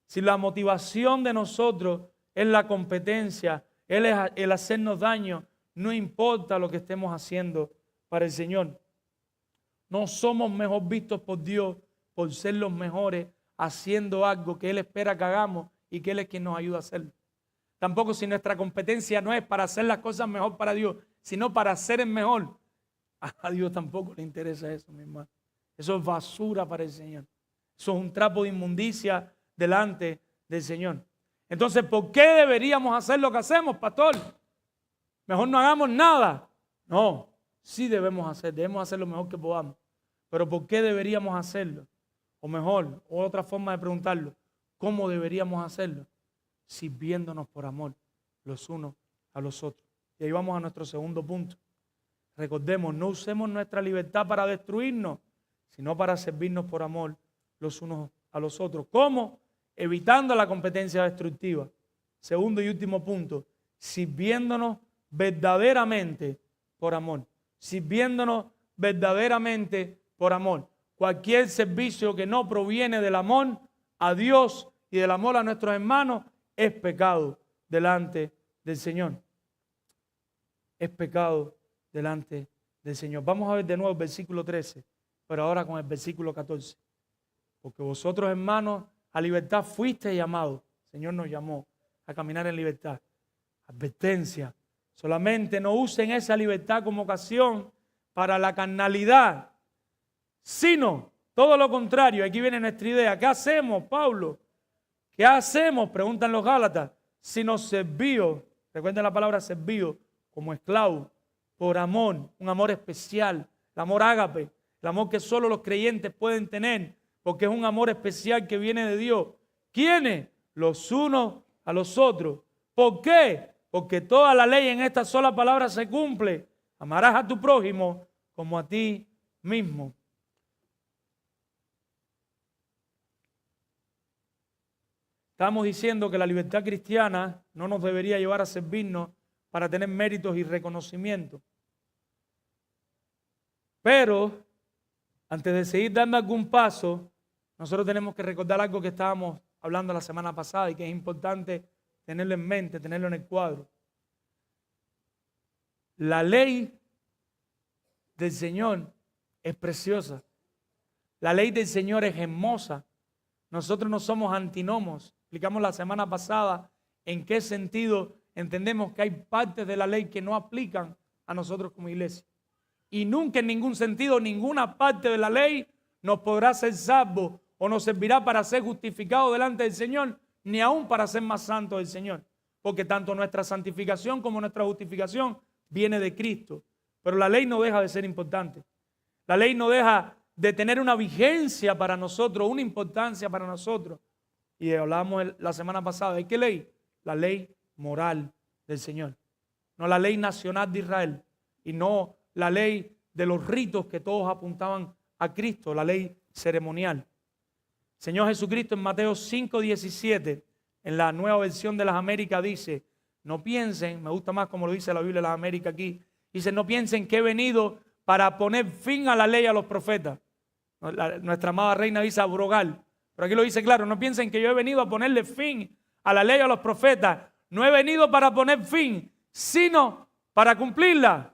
Si la motivación de nosotros es la competencia, el hacernos daño, no importa lo que estemos haciendo para el Señor. No somos mejor vistos por Dios por ser los mejores haciendo algo que Él espera que hagamos y que Él es quien nos ayuda a hacerlo. Tampoco si nuestra competencia no es para hacer las cosas mejor para Dios, sino para hacer el mejor. A Dios tampoco le interesa eso, mi hermano. Eso es basura para el Señor. Eso es un trapo de inmundicia delante del Señor. Entonces, ¿por qué deberíamos hacer lo que hacemos, pastor? Mejor no hagamos nada. No, sí debemos hacer lo mejor que podamos. Pero ¿por qué deberíamos hacerlo? O mejor, otra forma de preguntarlo, ¿cómo deberíamos hacerlo? Sirviéndonos por amor los unos a los otros. Y ahí vamos a nuestro segundo punto. Recordemos, no usemos nuestra libertad para destruirnos, sino para servirnos por amor los unos a los otros. ¿Cómo? Evitando la competencia destructiva. Segundo y último punto, sirviéndonos verdaderamente por amor. Sirviéndonos verdaderamente por amor. Cualquier servicio que no proviene del amor a Dios y del amor a nuestros hermanos es pecado delante del Señor. Es pecado delante del Señor. Vamos a ver de nuevo el versículo 13, pero ahora con el versículo 14. Porque vosotros, hermanos, a libertad fuisteis llamados. El Señor nos llamó a caminar en libertad. Advertencia. Solamente no usen esa libertad como ocasión para la carnalidad, sino todo lo contrario. Aquí viene nuestra idea. ¿Qué hacemos, Pablo? ¿Qué hacemos? Preguntan los Gálatas. Si nos servíos, recuerden la palabra servíos, como esclavos, por amor, un amor especial, el amor ágape, el amor que solo los creyentes pueden tener, porque es un amor especial que viene de Dios. ¿Quiénes? Los unos a los otros. ¿Por qué? Porque toda la ley en esta sola palabra se cumple. Amarás a tu prójimo como a ti mismo. Estamos diciendo que la libertad cristiana no nos debería llevar a servirnos para tener méritos y reconocimiento. Pero, antes de seguir dando algún paso, nosotros tenemos que recordar algo que estábamos hablando la semana pasada y que es importante tenerlo en mente, tenerlo en el cuadro. La ley del Señor es preciosa. La ley del Señor es hermosa. Nosotros no somos antinomos. Explicamos la semana pasada en qué sentido entendemos que hay partes de la ley que no aplican a nosotros como iglesia. Y nunca en ningún sentido, ninguna parte de la ley nos podrá ser salvo o nos servirá para ser justificado delante del Señor, ni aún para ser más santos del Señor. Porque tanto nuestra santificación como nuestra justificación viene de Cristo. Pero la ley no deja de ser importante. La ley no deja de tener una vigencia para nosotros, una importancia para nosotros. Y hablábamos la semana pasada, ¿de qué ley? La ley moral del Señor. No la ley nacional de Israel y no la ley de los ritos que todos apuntaban a Cristo, la ley ceremonial. Señor Jesucristo en Mateo 5:17, en la Nueva Versión de las Américas dice, no piensen, me gusta más como lo dice la Biblia de las Américas aquí, dice, no piensen que he venido para poner fin a la ley a los profetas. Nuestra amada reina dice abrogar, pero aquí lo dice claro, no piensen que yo he venido a ponerle fin a la ley a los profetas. No he venido para poner fin, sino para cumplirla.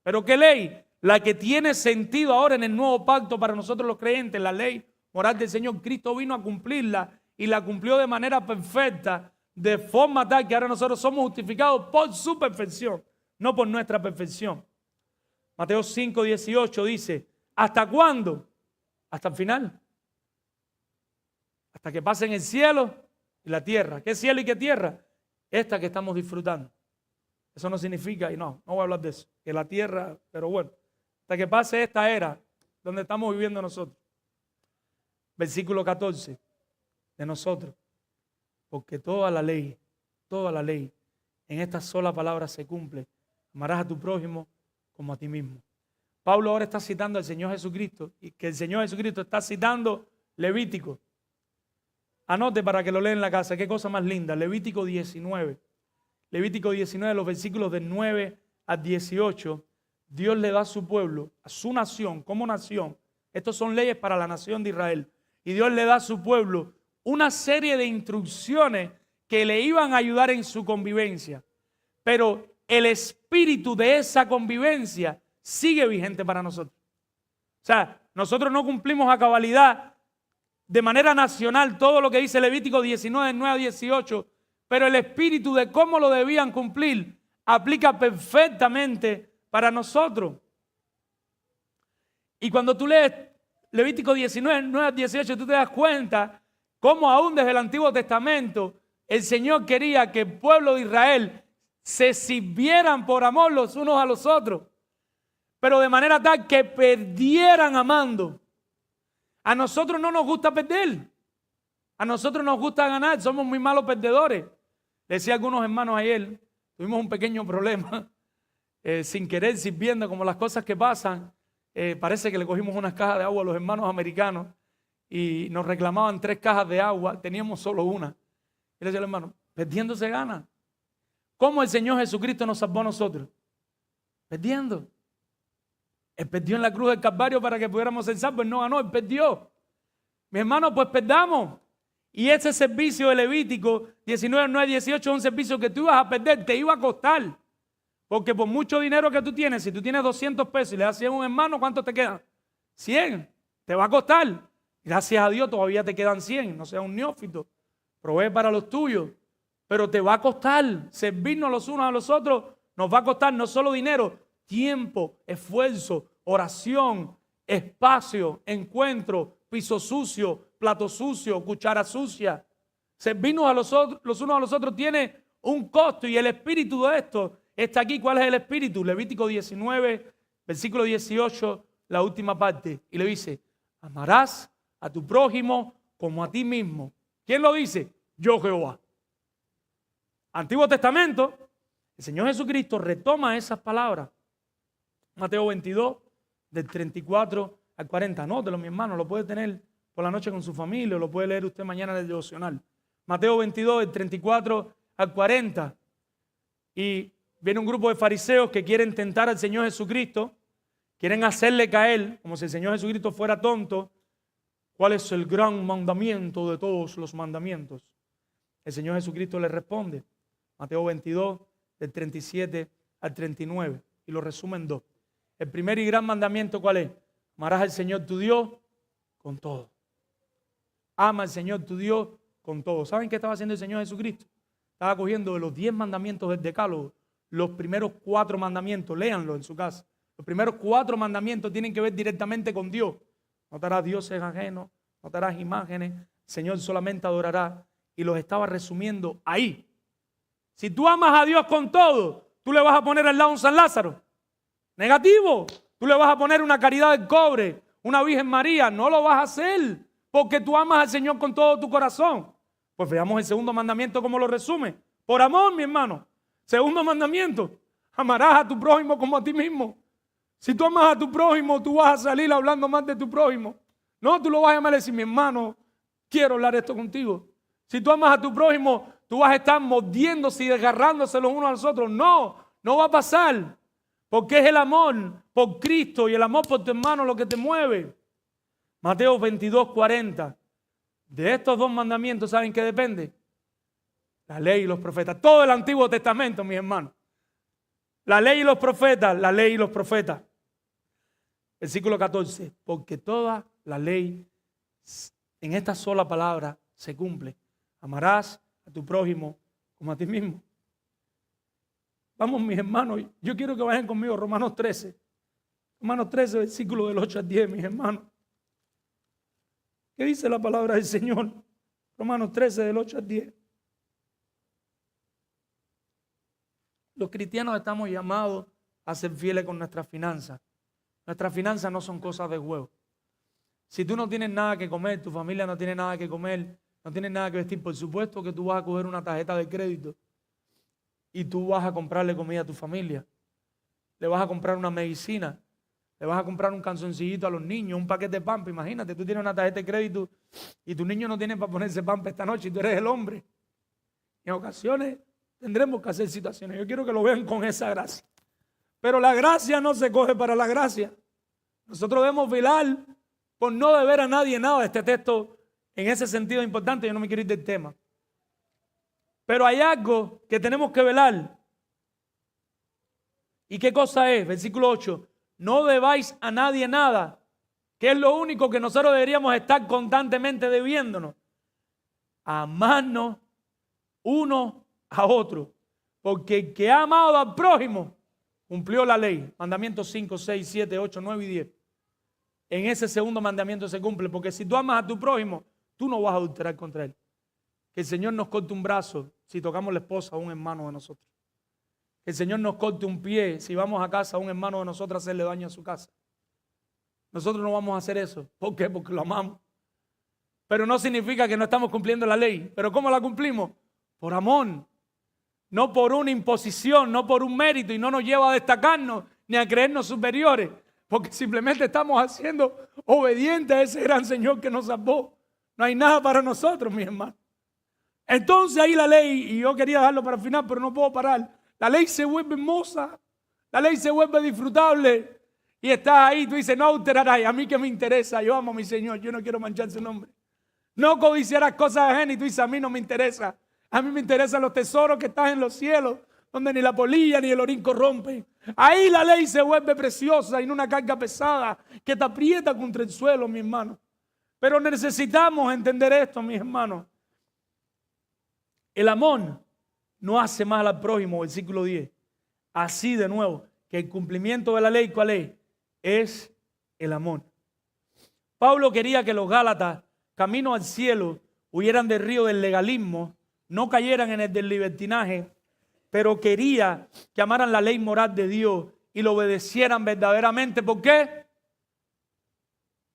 ¿Pero qué ley? La que tiene sentido ahora en el nuevo pacto para nosotros los creyentes, la ley moral del Señor. Cristo vino a cumplirla y la cumplió de manera perfecta, de forma tal que ahora nosotros somos justificados por su perfección, no por nuestra perfección. Mateo 5:18 dice, ¿hasta cuándo? Hasta el final. Hasta que pasen el cielo y la tierra. ¿Qué cielo y qué tierra? Esta que estamos disfrutando. Eso no significa, y no voy a hablar de eso, que la tierra, pero bueno, hasta que pase esta era donde estamos viviendo nosotros. Versículo 14 de nosotros. Porque toda la ley, en esta sola palabra se cumple. Amarás a tu prójimo como a ti mismo. Pablo ahora está citando al Señor Jesucristo, y que el Señor Jesucristo está citando Levítico. Anote para que lo lea en la casa, qué cosa más linda. Levítico 19. Levítico 19, los versículos del 9 al 18. Dios le da a su pueblo, a su nación, como nación. Estos son leyes para la nación de Israel. Y Dios le da a su pueblo una serie de instrucciones que le iban a ayudar en su convivencia. Pero el espíritu de esa convivencia sigue vigente para nosotros. O sea, nosotros no cumplimos a cabalidad de manera nacional todo lo que dice Levítico 19, 9 a 18, pero el espíritu de cómo lo debían cumplir aplica perfectamente para nosotros. Y cuando tú lees Levítico 19, 9 a 18, tú te das cuenta cómo aún desde el Antiguo Testamento el Señor quería que el pueblo de Israel se sirvieran por amor los unos a los otros, pero de manera tal que perdieran amando. A nosotros no nos gusta perder, a nosotros nos gusta ganar, somos muy malos perdedores. Le decía a algunos hermanos ayer, tuvimos un pequeño problema, sin querer sirviendo, como las cosas que pasan. Parece que le cogimos unas cajas de agua a los hermanos americanos y nos reclamaban 3 cajas de agua, teníamos solo una. Y le decía al hermano, perdiendo se gana. ¿Cómo el Señor Jesucristo nos salvó a nosotros? Perdiendo. Él perdió en la cruz del Calvario para que pudiéramos ser salvos. Él no ganó, Él perdió. Mi hermano, pues perdamos. Y ese servicio de Levítico 19, 9, 18 es un servicio que tú ibas a perder, te iba a costar. Porque por mucho dinero que tú tienes, si tú tienes 200 pesos y le das 100 a un hermano, ¿cuánto te quedan? 100. Te va a costar. Gracias a Dios todavía te quedan 100. No seas un neófito. Provee para los tuyos. Pero te va a costar. Servirnos los unos a los otros nos va a costar no solo dinero, tiempo, esfuerzo, oración, espacio, encuentro, piso sucio, plato sucio, cuchara sucia. Servirnos a los unos a los otros tiene un costo y el espíritu de esto está aquí. ¿Cuál es el espíritu? Levítico 19, versículo 18, la última parte. Y le dice, amarás a tu prójimo como a ti mismo. ¿Quién lo dice? Yo, Jehová. Antiguo Testamento, el Señor Jesucristo retoma esas palabras. Mateo 22, del 34 al 40. Anótelo, mi hermano, lo puede tener por la noche con su familia, lo puede leer usted mañana en el devocional. Mateo 22, del 34 al 40. Y viene un grupo de fariseos que quieren tentar al Señor Jesucristo, quieren hacerle caer, como si el Señor Jesucristo fuera tonto. ¿Cuál es el gran mandamiento de todos los mandamientos? El Señor Jesucristo le responde, Mateo 22, del 37 al 39, y lo resume en 2. El primer y gran mandamiento, ¿cuál es? Amarás al Señor tu Dios con todo. Ama al Señor tu Dios con todo. ¿Saben qué estaba haciendo el Señor Jesucristo? Estaba cogiendo de los 10 mandamientos del Decálogo, los primeros 4 mandamientos, léanlo en su casa. Los primeros 4 mandamientos tienen que ver directamente con Dios. No te harás dioses ajenos, no te harás imágenes, el Señor solamente adorará. Y los estaba resumiendo ahí. Si tú amas a Dios con todo, tú le vas a poner al lado un San Lázaro. Negativo. Tú le vas a poner una Caridad del Cobre, una Virgen María. No lo vas a hacer porque tú amas al Señor con todo tu corazón. Pues veamos el segundo mandamiento como lo resume. Por amor, mi hermano. Segundo mandamiento. Amarás a tu prójimo como a ti mismo. Si tú amas a tu prójimo, tú vas a salir hablando más de tu prójimo. No, tú lo vas a llamar y decir, mi hermano, quiero hablar esto contigo. Si tú amas a tu prójimo, tú vas a estar mordiéndose y desgarrándose los unos a los otros. No, no va a pasar. Porque es el amor por Cristo y el amor por tu hermano lo que te mueve. Mateo 22, 40. De estos 2 mandamientos, ¿saben qué depende? La ley y los profetas. Todo el Antiguo Testamento, mis hermanos. La ley y los profetas, la ley y los profetas. Versículo 14. Porque toda la ley en esta sola palabra se cumple. Amarás a tu prójimo como a ti mismo. Vamos, mis hermanos, yo quiero que vayan conmigo, Romanos 13. Romanos 13, versículo del 8 al 10, mis hermanos. ¿Qué dice la palabra del Señor? Romanos 13, del 8 al 10. Los cristianos estamos llamados a ser fieles con nuestras finanzas. Nuestras finanzas no son cosas de juego. Si tú no tienes nada que comer, tu familia no tiene nada que comer, no tienes nada que vestir, por supuesto que tú vas a coger una tarjeta de crédito y tú vas a comprarle comida a tu familia. Le vas a comprar una medicina, le vas a comprar un calzoncillito a los niños, un paquete de pampa. Imagínate, tú tienes una tarjeta de crédito y tu niño no tiene para ponerse pampa esta noche y tú eres el hombre. En ocasiones tendremos que hacer situaciones. Yo quiero que lo vean con esa gracia. Pero la gracia no se coge para la gracia. Nosotros debemos velar por no deber a nadie nada. Este texto en ese sentido es importante. Yo no me quiero ir del tema. Pero hay algo que tenemos que velar. ¿Y qué cosa es? Versículo 8. No debáis a nadie nada, que es lo único que nosotros deberíamos estar constantemente debiéndonos. Amarnos uno a otro. Porque el que ha amado al prójimo cumplió la ley. Mandamientos 5, 6, 7, 8, 9 y 10. En ese segundo mandamiento se cumple. Porque si tú amas a tu prójimo, tú no vas a adulterar contra él. Que el Señor nos corte un brazo si tocamos la esposa a un hermano de nosotros. Que el Señor nos corte un pie si vamos a casa a un hermano de nosotros a hacerle daño a su casa. Nosotros no vamos a hacer eso. ¿Por qué? Porque lo amamos. Pero no significa que no estamos cumpliendo la ley. ¿Pero cómo la cumplimos? Por amor. No por una imposición, no por un mérito, y no nos lleva a destacarnos ni a creernos superiores, porque simplemente estamos haciendo obedientes a ese gran Señor que nos salvó. No hay nada para nosotros, mi hermano. Entonces ahí la ley, y yo quería dejarlo para el final, pero no puedo parar. La ley se vuelve hermosa, la ley se vuelve disfrutable, y estás ahí, tú dices, no adulterarás, a mí que me interesa, yo amo a mi Señor, yo no quiero manchar su nombre. No codiciarás cosas ajenas, y tú dices, a mí no me interesa. A mí me interesan los tesoros que están en los cielos, donde ni la polilla ni el orín corrompen. Ahí la ley se vuelve preciosa y no una carga pesada que te aprieta contra el suelo, mi hermano. Pero necesitamos entender esto, mis hermanos. El amor no hace mal al prójimo, versículo 10. Así de nuevo, que el cumplimiento de la ley, ¿cuál es? Es el amor. Pablo quería que los Gálatas, camino al cielo, huyeran del río del legalismo, no cayeran en el del libertinaje, pero quería que amaran la ley moral de Dios y lo obedecieran verdaderamente. ¿Por qué?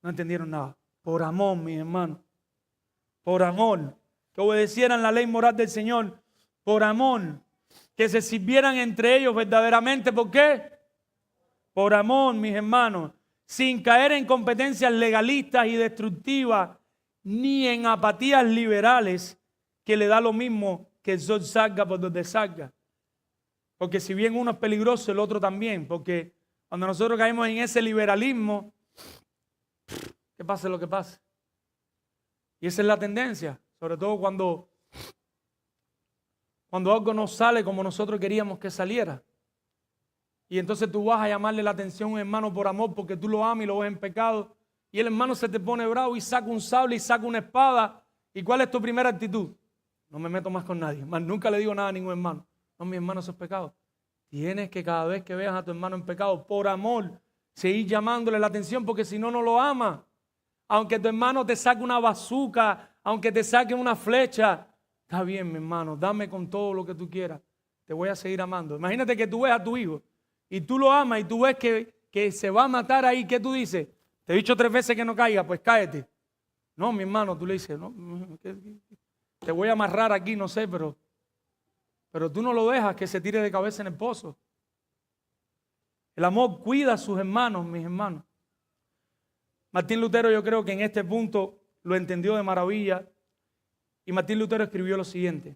No entendieron nada. Por amor, mi hermano. Por amor. Que obedecieran la ley moral del Señor. Por amor. Que se sirvieran entre ellos verdaderamente. ¿Por qué? Por amor, mis hermanos. Sin caer en competencias legalistas y destructivas, ni en apatías liberales, que le da lo mismo que el sol salga por donde salga. Porque si bien uno es peligroso, el otro también. Porque cuando nosotros caemos en ese liberalismo, que pase lo que pase. Y esa es la tendencia. Sobre todo cuando algo no sale como nosotros queríamos que saliera. Y entonces tú vas a llamarle la atención a un hermano por amor porque tú lo amas y lo ves en pecado. Y el hermano se te pone bravo y saca un sable y saca una espada. ¿Y cuál es tu primera actitud? No me meto más con nadie. Más nunca le digo nada a ningún hermano. No, mi hermano, eso es pecado. Tienes que cada vez que veas a tu hermano en pecado, por amor, seguir llamándole la atención porque si no, no lo ama. Aunque tu hermano te saque una bazuca, aunque te saque una flecha, está bien, mi hermano, dame con todo lo que tú quieras. Te voy a seguir amando. Imagínate que tú ves a tu hijo y tú lo amas y tú ves que se va a matar ahí. ¿Qué tú dices? Te he dicho 3 veces que no caiga, pues cáete. No, mi hermano, tú le dices, no, te voy a amarrar aquí, no sé, pero tú no lo dejas que se tire de cabeza en el pozo. El amor cuida a sus hermanos, mis hermanos. Martín Lutero, yo creo que en este punto lo entendió de maravilla. Y Martín Lutero escribió lo siguiente: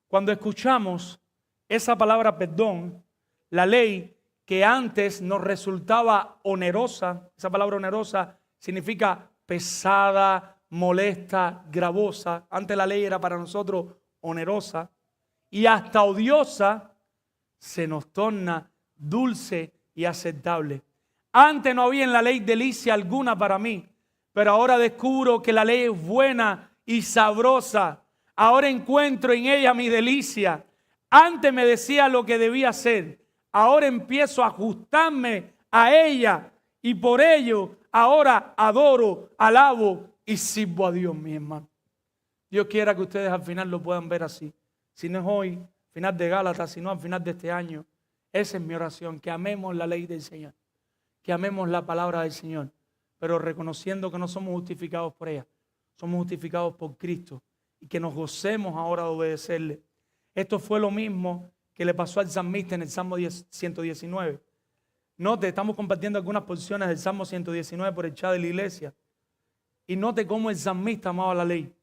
cuando escuchamos esa palabra perdón, la ley que antes nos resultaba onerosa, esa palabra onerosa significa pesada, molesta, gravosa. Antes la ley era para nosotros onerosa y hasta odiosa, se nos torna dulce y aceptable. Antes no había en la ley delicia alguna para mí, pero ahora descubro que la ley es buena y sabrosa. Ahora encuentro en ella mi delicia. Antes me decía lo que debía hacer, ahora empiezo a ajustarme a ella y por ello ahora adoro, alabo y sirvo a Dios, mi hermano. Dios quiera que ustedes al final lo puedan ver así. Si no es hoy, final de Gálatas, sino al final de este año. Esa es mi oración, que amemos la ley del Señor, que amemos la palabra del Señor, pero reconociendo que no somos justificados por ella, somos justificados por Cristo y que nos gocemos ahora de obedecerle. Esto fue lo mismo que le pasó al salmista en el Salmo 119. Note, estamos compartiendo algunas porciones del Salmo 119 por el chat de la iglesia. Y note cómo el salmista amaba la ley.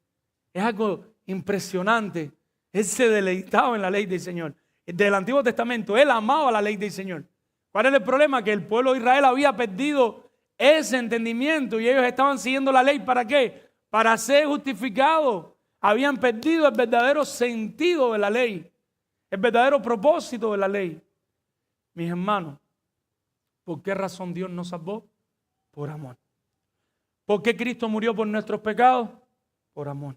Es algo impresionante. Él se deleitaba en la ley del Señor. Del Antiguo Testamento, él amaba la ley del Señor. ¿Cuál era el problema? Que el pueblo de Israel había perdido ese entendimiento y ellos estaban siguiendo la ley. ¿Para qué? Para ser justificados. Habían perdido el verdadero sentido de la ley, el verdadero propósito de la ley. Mis hermanos, ¿por qué razón Dios nos salvó? Por amor. ¿Por qué Cristo murió por nuestros pecados? Por amor.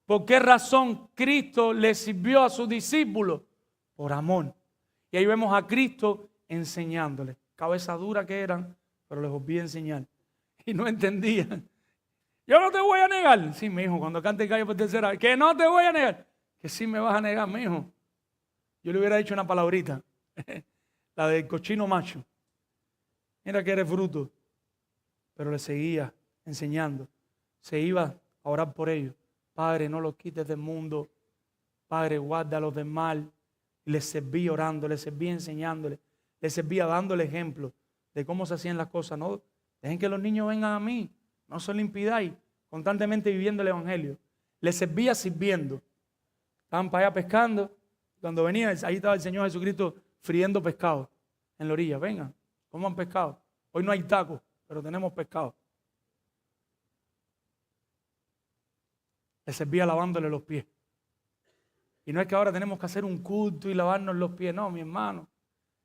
¿Por qué razón Cristo le sirvió a sus discípulos? Por amor. Y ahí vemos a Cristo enseñándoles. Cabeza dura que eran, pero les olvidé enseñar. Y no entendían. Yo no te voy a negar. Sí, mi hijo, cuando cante el gallo por tercera vez, que no te voy a negar. Que sí me vas a negar, mi hijo. Yo le hubiera dicho una palabrita. La del cochino macho. Mira que eres fruto. Pero le seguía enseñando. Se iba a orar por ellos. Padre, no los quites del mundo. Padre, guárdalos del mal. Y les servía orando, les servía enseñándole, les servía dándole ejemplo de cómo se hacían las cosas. No dejen que los niños vengan a mí. No se lo impidáis. Constantemente viviendo el evangelio. Les servía sirviendo. Estaban para allá pescando. Cuando venían, ahí estaba el Señor Jesucristo friendo pescado en la orilla. Vengan, coman pescado. Hoy no hay tacos, pero tenemos pescado. Les servía lavándole los pies. Y no es que ahora tenemos que hacer un culto y lavarnos los pies. No, mi hermano.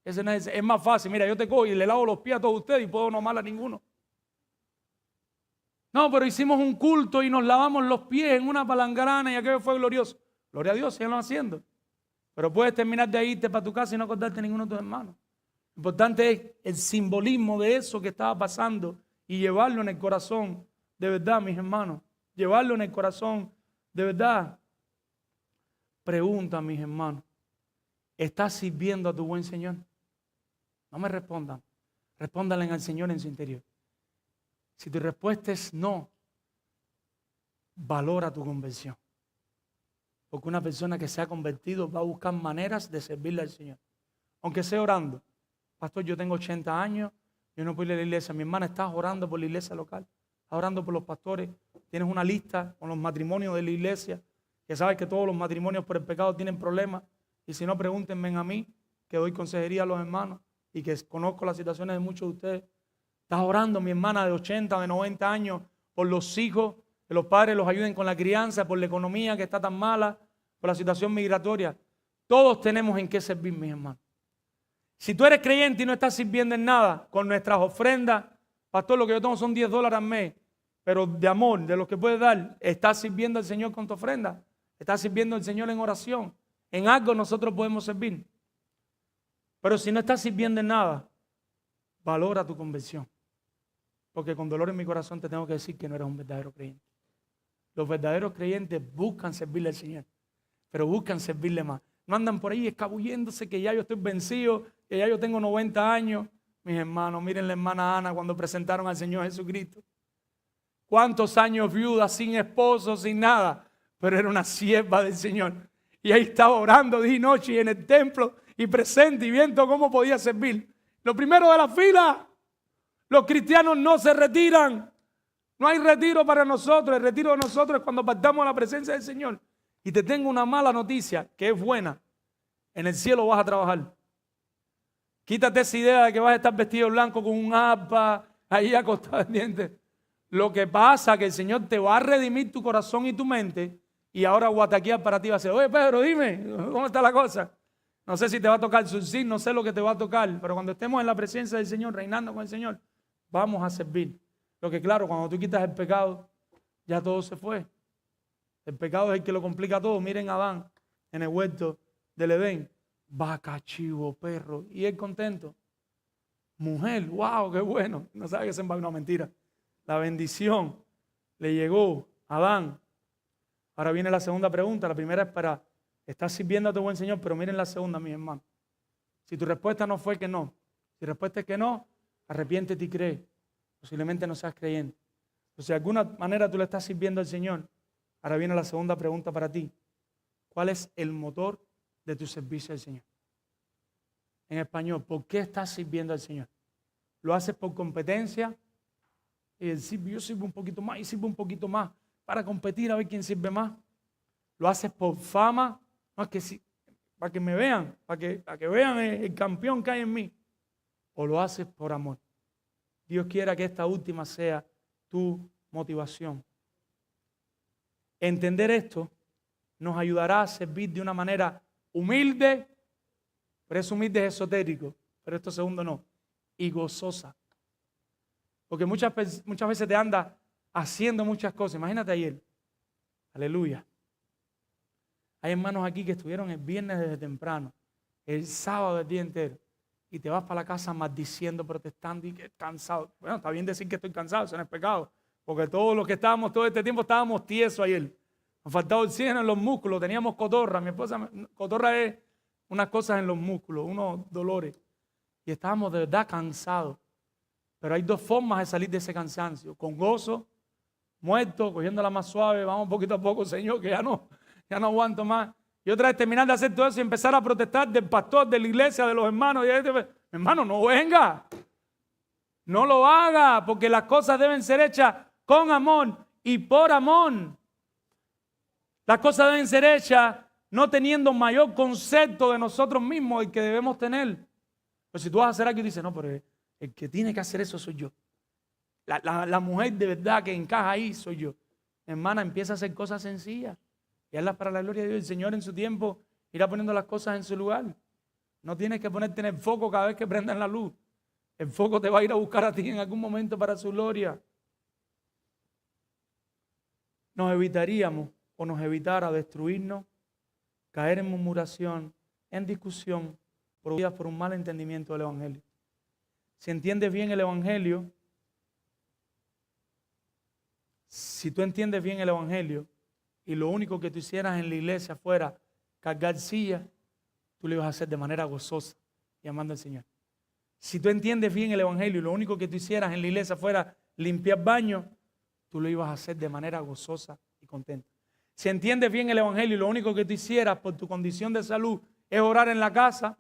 Ese no es más fácil. Mira, yo te cojo y le lavo los pies a todos ustedes y puedo no mal a ninguno. No, pero hicimos un culto y nos lavamos los pies en una palangrana y aquello fue glorioso. Gloria a Dios, síganlo haciendo. Pero puedes terminar de irte para tu casa y no acordarte de ninguno de tus hermanos. Lo importante es el simbolismo de eso que estaba pasando y llevarlo en el corazón de verdad, mis hermanos. Llevarlo en el corazón de verdad. Pregunta, mis hermanos, ¿estás sirviendo a tu buen Señor? No me respondan. Respóndanle al Señor en su interior. Si tu respuesta es no, valora tu conversión. Porque una persona que se ha convertido va a buscar maneras de servirle al Señor. Aunque sea orando. Pastor, yo tengo 80 años, yo no puedo ir a la iglesia. Mi hermana está orando por la iglesia local. Está orando por los pastores. Tienes una lista con los matrimonios de la iglesia. Que sabes que todos los matrimonios por el pecado tienen problemas. Y si no, pregúntenme a mí, que doy consejería a los hermanos y que conozco las situaciones de muchos de ustedes. Estás orando, mi hermana de 80, de 90 años, por los hijos, que los padres los ayuden con la crianza, por la economía que está tan mala, por la situación migratoria. Todos tenemos en qué servir, mis hermanos. Si tú eres creyente y no estás sirviendo en nada, con nuestras ofrendas, pastor, lo que yo tengo son $10 al mes, pero de amor, de lo que puedes dar, estás sirviendo al Señor con tu ofrenda, estás sirviendo al Señor en oración. En algo nosotros podemos servir. Pero si no estás sirviendo en nada, valora tu conversión. Porque con dolor en mi corazón te tengo que decir que no eres un verdadero creyente. Los verdaderos creyentes buscan servirle al Señor, pero buscan servirle más. No andan por ahí escabulléndose que ya yo estoy vencido, que ya yo tengo 90 años. Mis hermanos, miren la hermana Ana cuando presentaron al Señor Jesucristo. ¿Cuántos años viuda, sin esposo, sin nada? Pero era una sierva del Señor. Y ahí estaba orando día y noche y en el templo y presente y viendo cómo podía servir. Lo primero de la fila. Los cristianos no se retiran. No hay retiro para nosotros. El retiro de nosotros es cuando partamos a la presencia del Señor. Y te tengo una mala noticia, que es buena. En el cielo vas a trabajar. Quítate esa idea de que vas a estar vestido blanco con un arpa, ahí acostado en dientes. Lo que pasa es que el Señor te va a redimir tu corazón y tu mente. Y ahora guataquear para ti va a ser, oye Pedro, dime, ¿cómo está la cosa? No sé si te va a tocar surcir, no sé lo que te va a tocar. Pero cuando estemos en la presencia del Señor, reinando con el Señor, vamos a servir. Lo que claro, cuando tú quitas el pecado, ya todo se fue. El pecado es el que lo complica todo. Miren a Adán en el huerto del Edén. Vaca, chivo, perro. Y él contento. Mujer, wow, qué bueno. No sabe que es una mentira. La bendición le llegó a Adán. Ahora viene la segunda pregunta. La primera es para
Estás sirviendo a tu buen Señor, pero miren la segunda, mis hermanos. Si tu respuesta no fue que no, si la respuesta es que no, arrepiéntete y cree. Posiblemente no seas creyente. Pero si de alguna manera tú le estás sirviendo al Señor, ahora viene la segunda pregunta para ti. ¿Cuál es el motor de tu servicio al Señor? En español, ¿por qué estás sirviendo al Señor? ¿Lo haces por competencia? Y decir, yo sirvo un poquito más y sirvo un poquito más para competir a ver quién sirve más. ¿Lo haces por fama? No, es que sí, para que me vean, para que vean el campeón que hay en mí. ¿O lo haces por amor? Dios quiera que esta última sea tu motivación. Entender esto nos ayudará a servir de una manera humilde, pero es humilde es esotérico, pero esto segundo no, y gozosa. Porque muchas veces te andas haciendo muchas cosas. Imagínate ayer, aleluya. Hay hermanos aquí que estuvieron el viernes desde temprano, el sábado el día entero, y te vas para la casa maldiciendo, protestando y que cansado. Bueno, está bien decir que estoy cansado, eso no es pecado, porque todos los que estábamos todo este tiempo estábamos tiesos ayer. Nos faltaba oxígeno en los músculos, teníamos cotorra. Mi esposa, cotorra es unas cosas en los músculos, unos dolores. Y estábamos de verdad cansados. Pero hay dos formas de salir de ese cansancio: con gozo, muerto, cogiéndola más suave, vamos poquito a poco, Señor, que ya no aguanto más. Y otra vez terminar de hacer todo eso y empezar a protestar del pastor, de la iglesia, de los hermanos. Y hermano, no venga, no lo haga, porque las cosas deben ser hechas con amor y por amor. Las cosas deben ser hechas no teniendo mayor concepto de nosotros mismos el que debemos tener. Pero si tú vas a hacer algo y dices, no, pero el que tiene que hacer eso soy yo. La mujer de verdad que encaja ahí soy yo. Hermana, empieza a hacer cosas sencillas y hazlas para la gloria de Dios. El Señor en su tiempo irá poniendo las cosas en su lugar. No tienes que ponerte en el foco cada vez que prendan la luz. El foco te va a ir a buscar a ti en algún momento para su gloria. Nos evitaríamos o nos evitara destruirnos, caer en murmuración, en discusión, producidas por un mal entendimiento del Evangelio. Si entiendes bien el Evangelio, si tú entiendes bien el Evangelio y lo único que tú hicieras en la iglesia fuera cargar sillas, tú lo ibas a hacer de manera gozosa y amando al Señor. Si tú entiendes bien el Evangelio y lo único que tú hicieras en la iglesia fuera limpiar baños, tú lo ibas a hacer de manera gozosa y contenta. Si entiendes bien el Evangelio y lo único que tú hicieras por tu condición de salud es orar en la casa,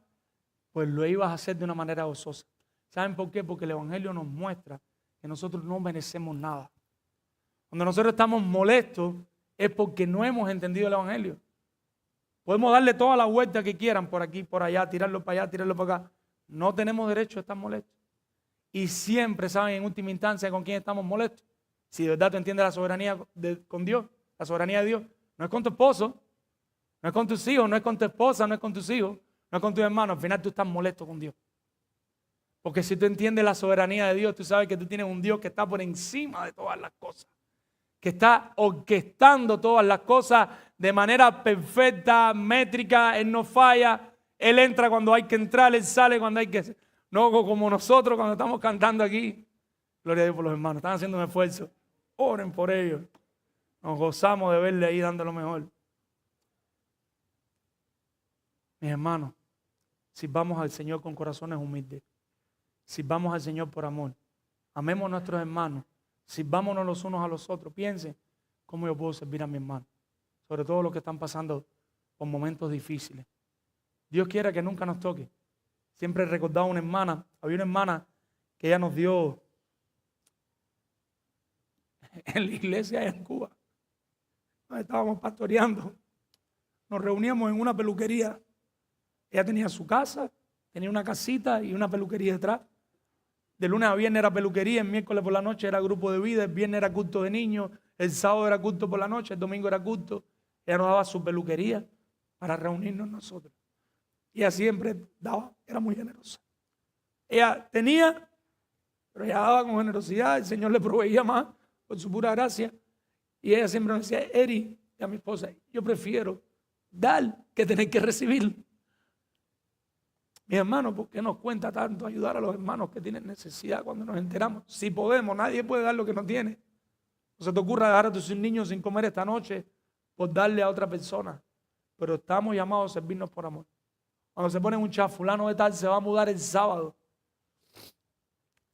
pues lo ibas a hacer de una manera gozosa. ¿Saben por qué? Porque el Evangelio nos muestra que nosotros no merecemos nada. Cuando nosotros estamos molestos es porque no hemos entendido el Evangelio. Podemos darle toda la vuelta que quieran por aquí, por allá, tirarlo para allá, tirarlo para acá. No tenemos derecho a estar molestos. Y siempre saben en última instancia con quién estamos molestos. Si de verdad tú entiendes la soberanía con Dios, la soberanía de Dios, no es con tu esposo, no es con tus hijos, no es con tu esposa, no es con tus hijos, no es con tus hermanos. Al final tú estás molesto con Dios. Porque si tú entiendes la soberanía de Dios, tú sabes que tú tienes un Dios que está por encima de todas las cosas, que está orquestando todas las cosas de manera perfecta, métrica. Él no falla, Él entra cuando hay que entrar, Él sale cuando hay que... No como nosotros cuando estamos cantando aquí. Gloria a Dios por los hermanos, están haciendo un esfuerzo. Oren por ellos. Nos gozamos de verle ahí dando lo mejor. Mis hermanos, sirvamos al Señor con corazones humildes. Sirvamos al Señor por amor. Amemos a nuestros hermanos. Sirvámonos los unos a los otros. Piensen cómo yo puedo servir a mi hermano. Sobre todo los que están pasando por momentos difíciles. Dios quiera que nunca nos toque. Siempre he recordado a una hermana. Había una hermana que ella nos dio en la iglesia en Cuba. Nos estábamos pastoreando. Nos reuníamos en una peluquería. Ella tenía su casa, tenía una casita y una peluquería detrás. De lunes a viernes era peluquería, el miércoles por la noche era grupo de vida, el viernes era culto de niños, el sábado era culto por la noche, el domingo era culto. Ella nos daba su peluquería para reunirnos nosotros. Y ella siempre daba, era muy generosa. Ella tenía, pero ella daba con generosidad, el Señor le proveía más por su pura gracia. Y ella siempre nos decía, Eri, y a mi esposa, yo prefiero dar que tener que recibir. Mi hermano, ¿por qué nos cuenta tanto ayudar a los hermanos que tienen necesidad cuando nos enteramos? Si podemos, nadie puede dar lo que no tiene. No se te ocurra dejar a tus niños sin comer esta noche por darle a otra persona. pero estamos llamados a servirnos por amor. Cuando se pone un chat, fulano de tal se va a mudar el sábado,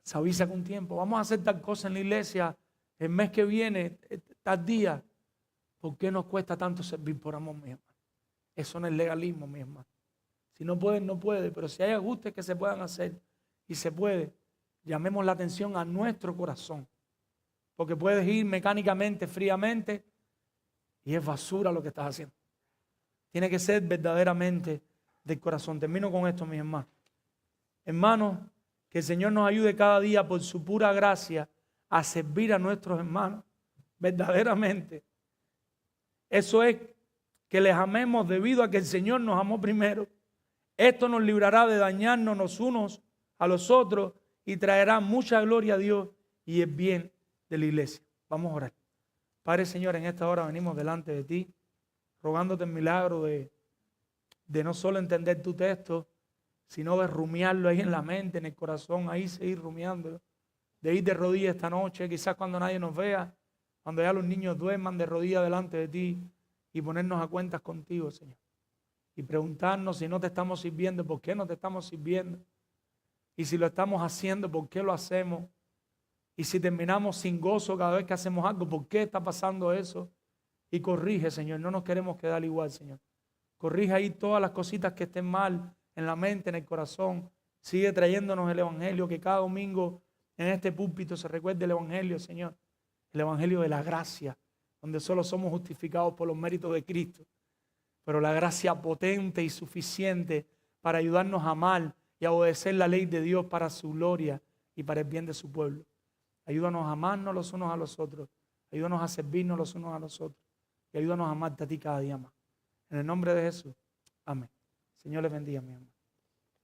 se avisa con tiempo. Vamos a hacer tal cosa en la iglesia el mes que viene, tal día. ¿Por qué nos cuesta tanto servir por amor, mi hermano? Eso no es legalismo, mi hermano. Si no pueden, no puede. Pero si hay ajustes que se puedan hacer y se puede, llamemos la atención a nuestro corazón. Porque puedes ir mecánicamente, fríamente, y es basura lo que estás haciendo. Tiene que ser verdaderamente del corazón. Termino con esto, mis hermanos. Hermanos, que el Señor nos ayude cada día por su pura gracia a servir a nuestros hermanos. Verdaderamente. Eso es que les amemos debido a que el Señor nos amó primero. Esto nos librará de dañarnos los unos a los otros y traerá mucha gloria a Dios y el bien de la iglesia. Vamos a orar. Padre Señor, en esta hora venimos delante de ti, rogándote el milagro de no solo entender tu texto, sino de rumiarlo ahí en la mente, en el corazón, ahí seguir rumiando, de ir de rodillas esta noche, quizás cuando nadie nos vea, cuando ya los niños duerman de rodillas delante de ti y ponernos a cuentas contigo, Señor. Y preguntarnos si no te estamos sirviendo, ¿por qué no te estamos sirviendo? Y si lo estamos haciendo, ¿por qué lo hacemos? Y si terminamos sin gozo cada vez que hacemos algo, ¿por qué está pasando eso? Y corrige, Señor, no nos queremos quedar igual, Señor. Corrige ahí todas las cositas que estén mal en la mente, en el corazón. Sigue trayéndonos el Evangelio, que cada domingo en este púlpito se recuerde el Evangelio, Señor. El Evangelio de la gracia, donde solo somos justificados por los méritos de Cristo. Pero la gracia potente y suficiente para ayudarnos a amar y a obedecer la ley de Dios para su gloria y para el bien de su pueblo. Ayúdanos a amarnos los unos a los otros. Ayúdanos a servirnos los unos a los otros. Y ayúdanos a amarte a ti cada día más. En el nombre de Jesús. Amén. Señor les bendiga, mi hermano.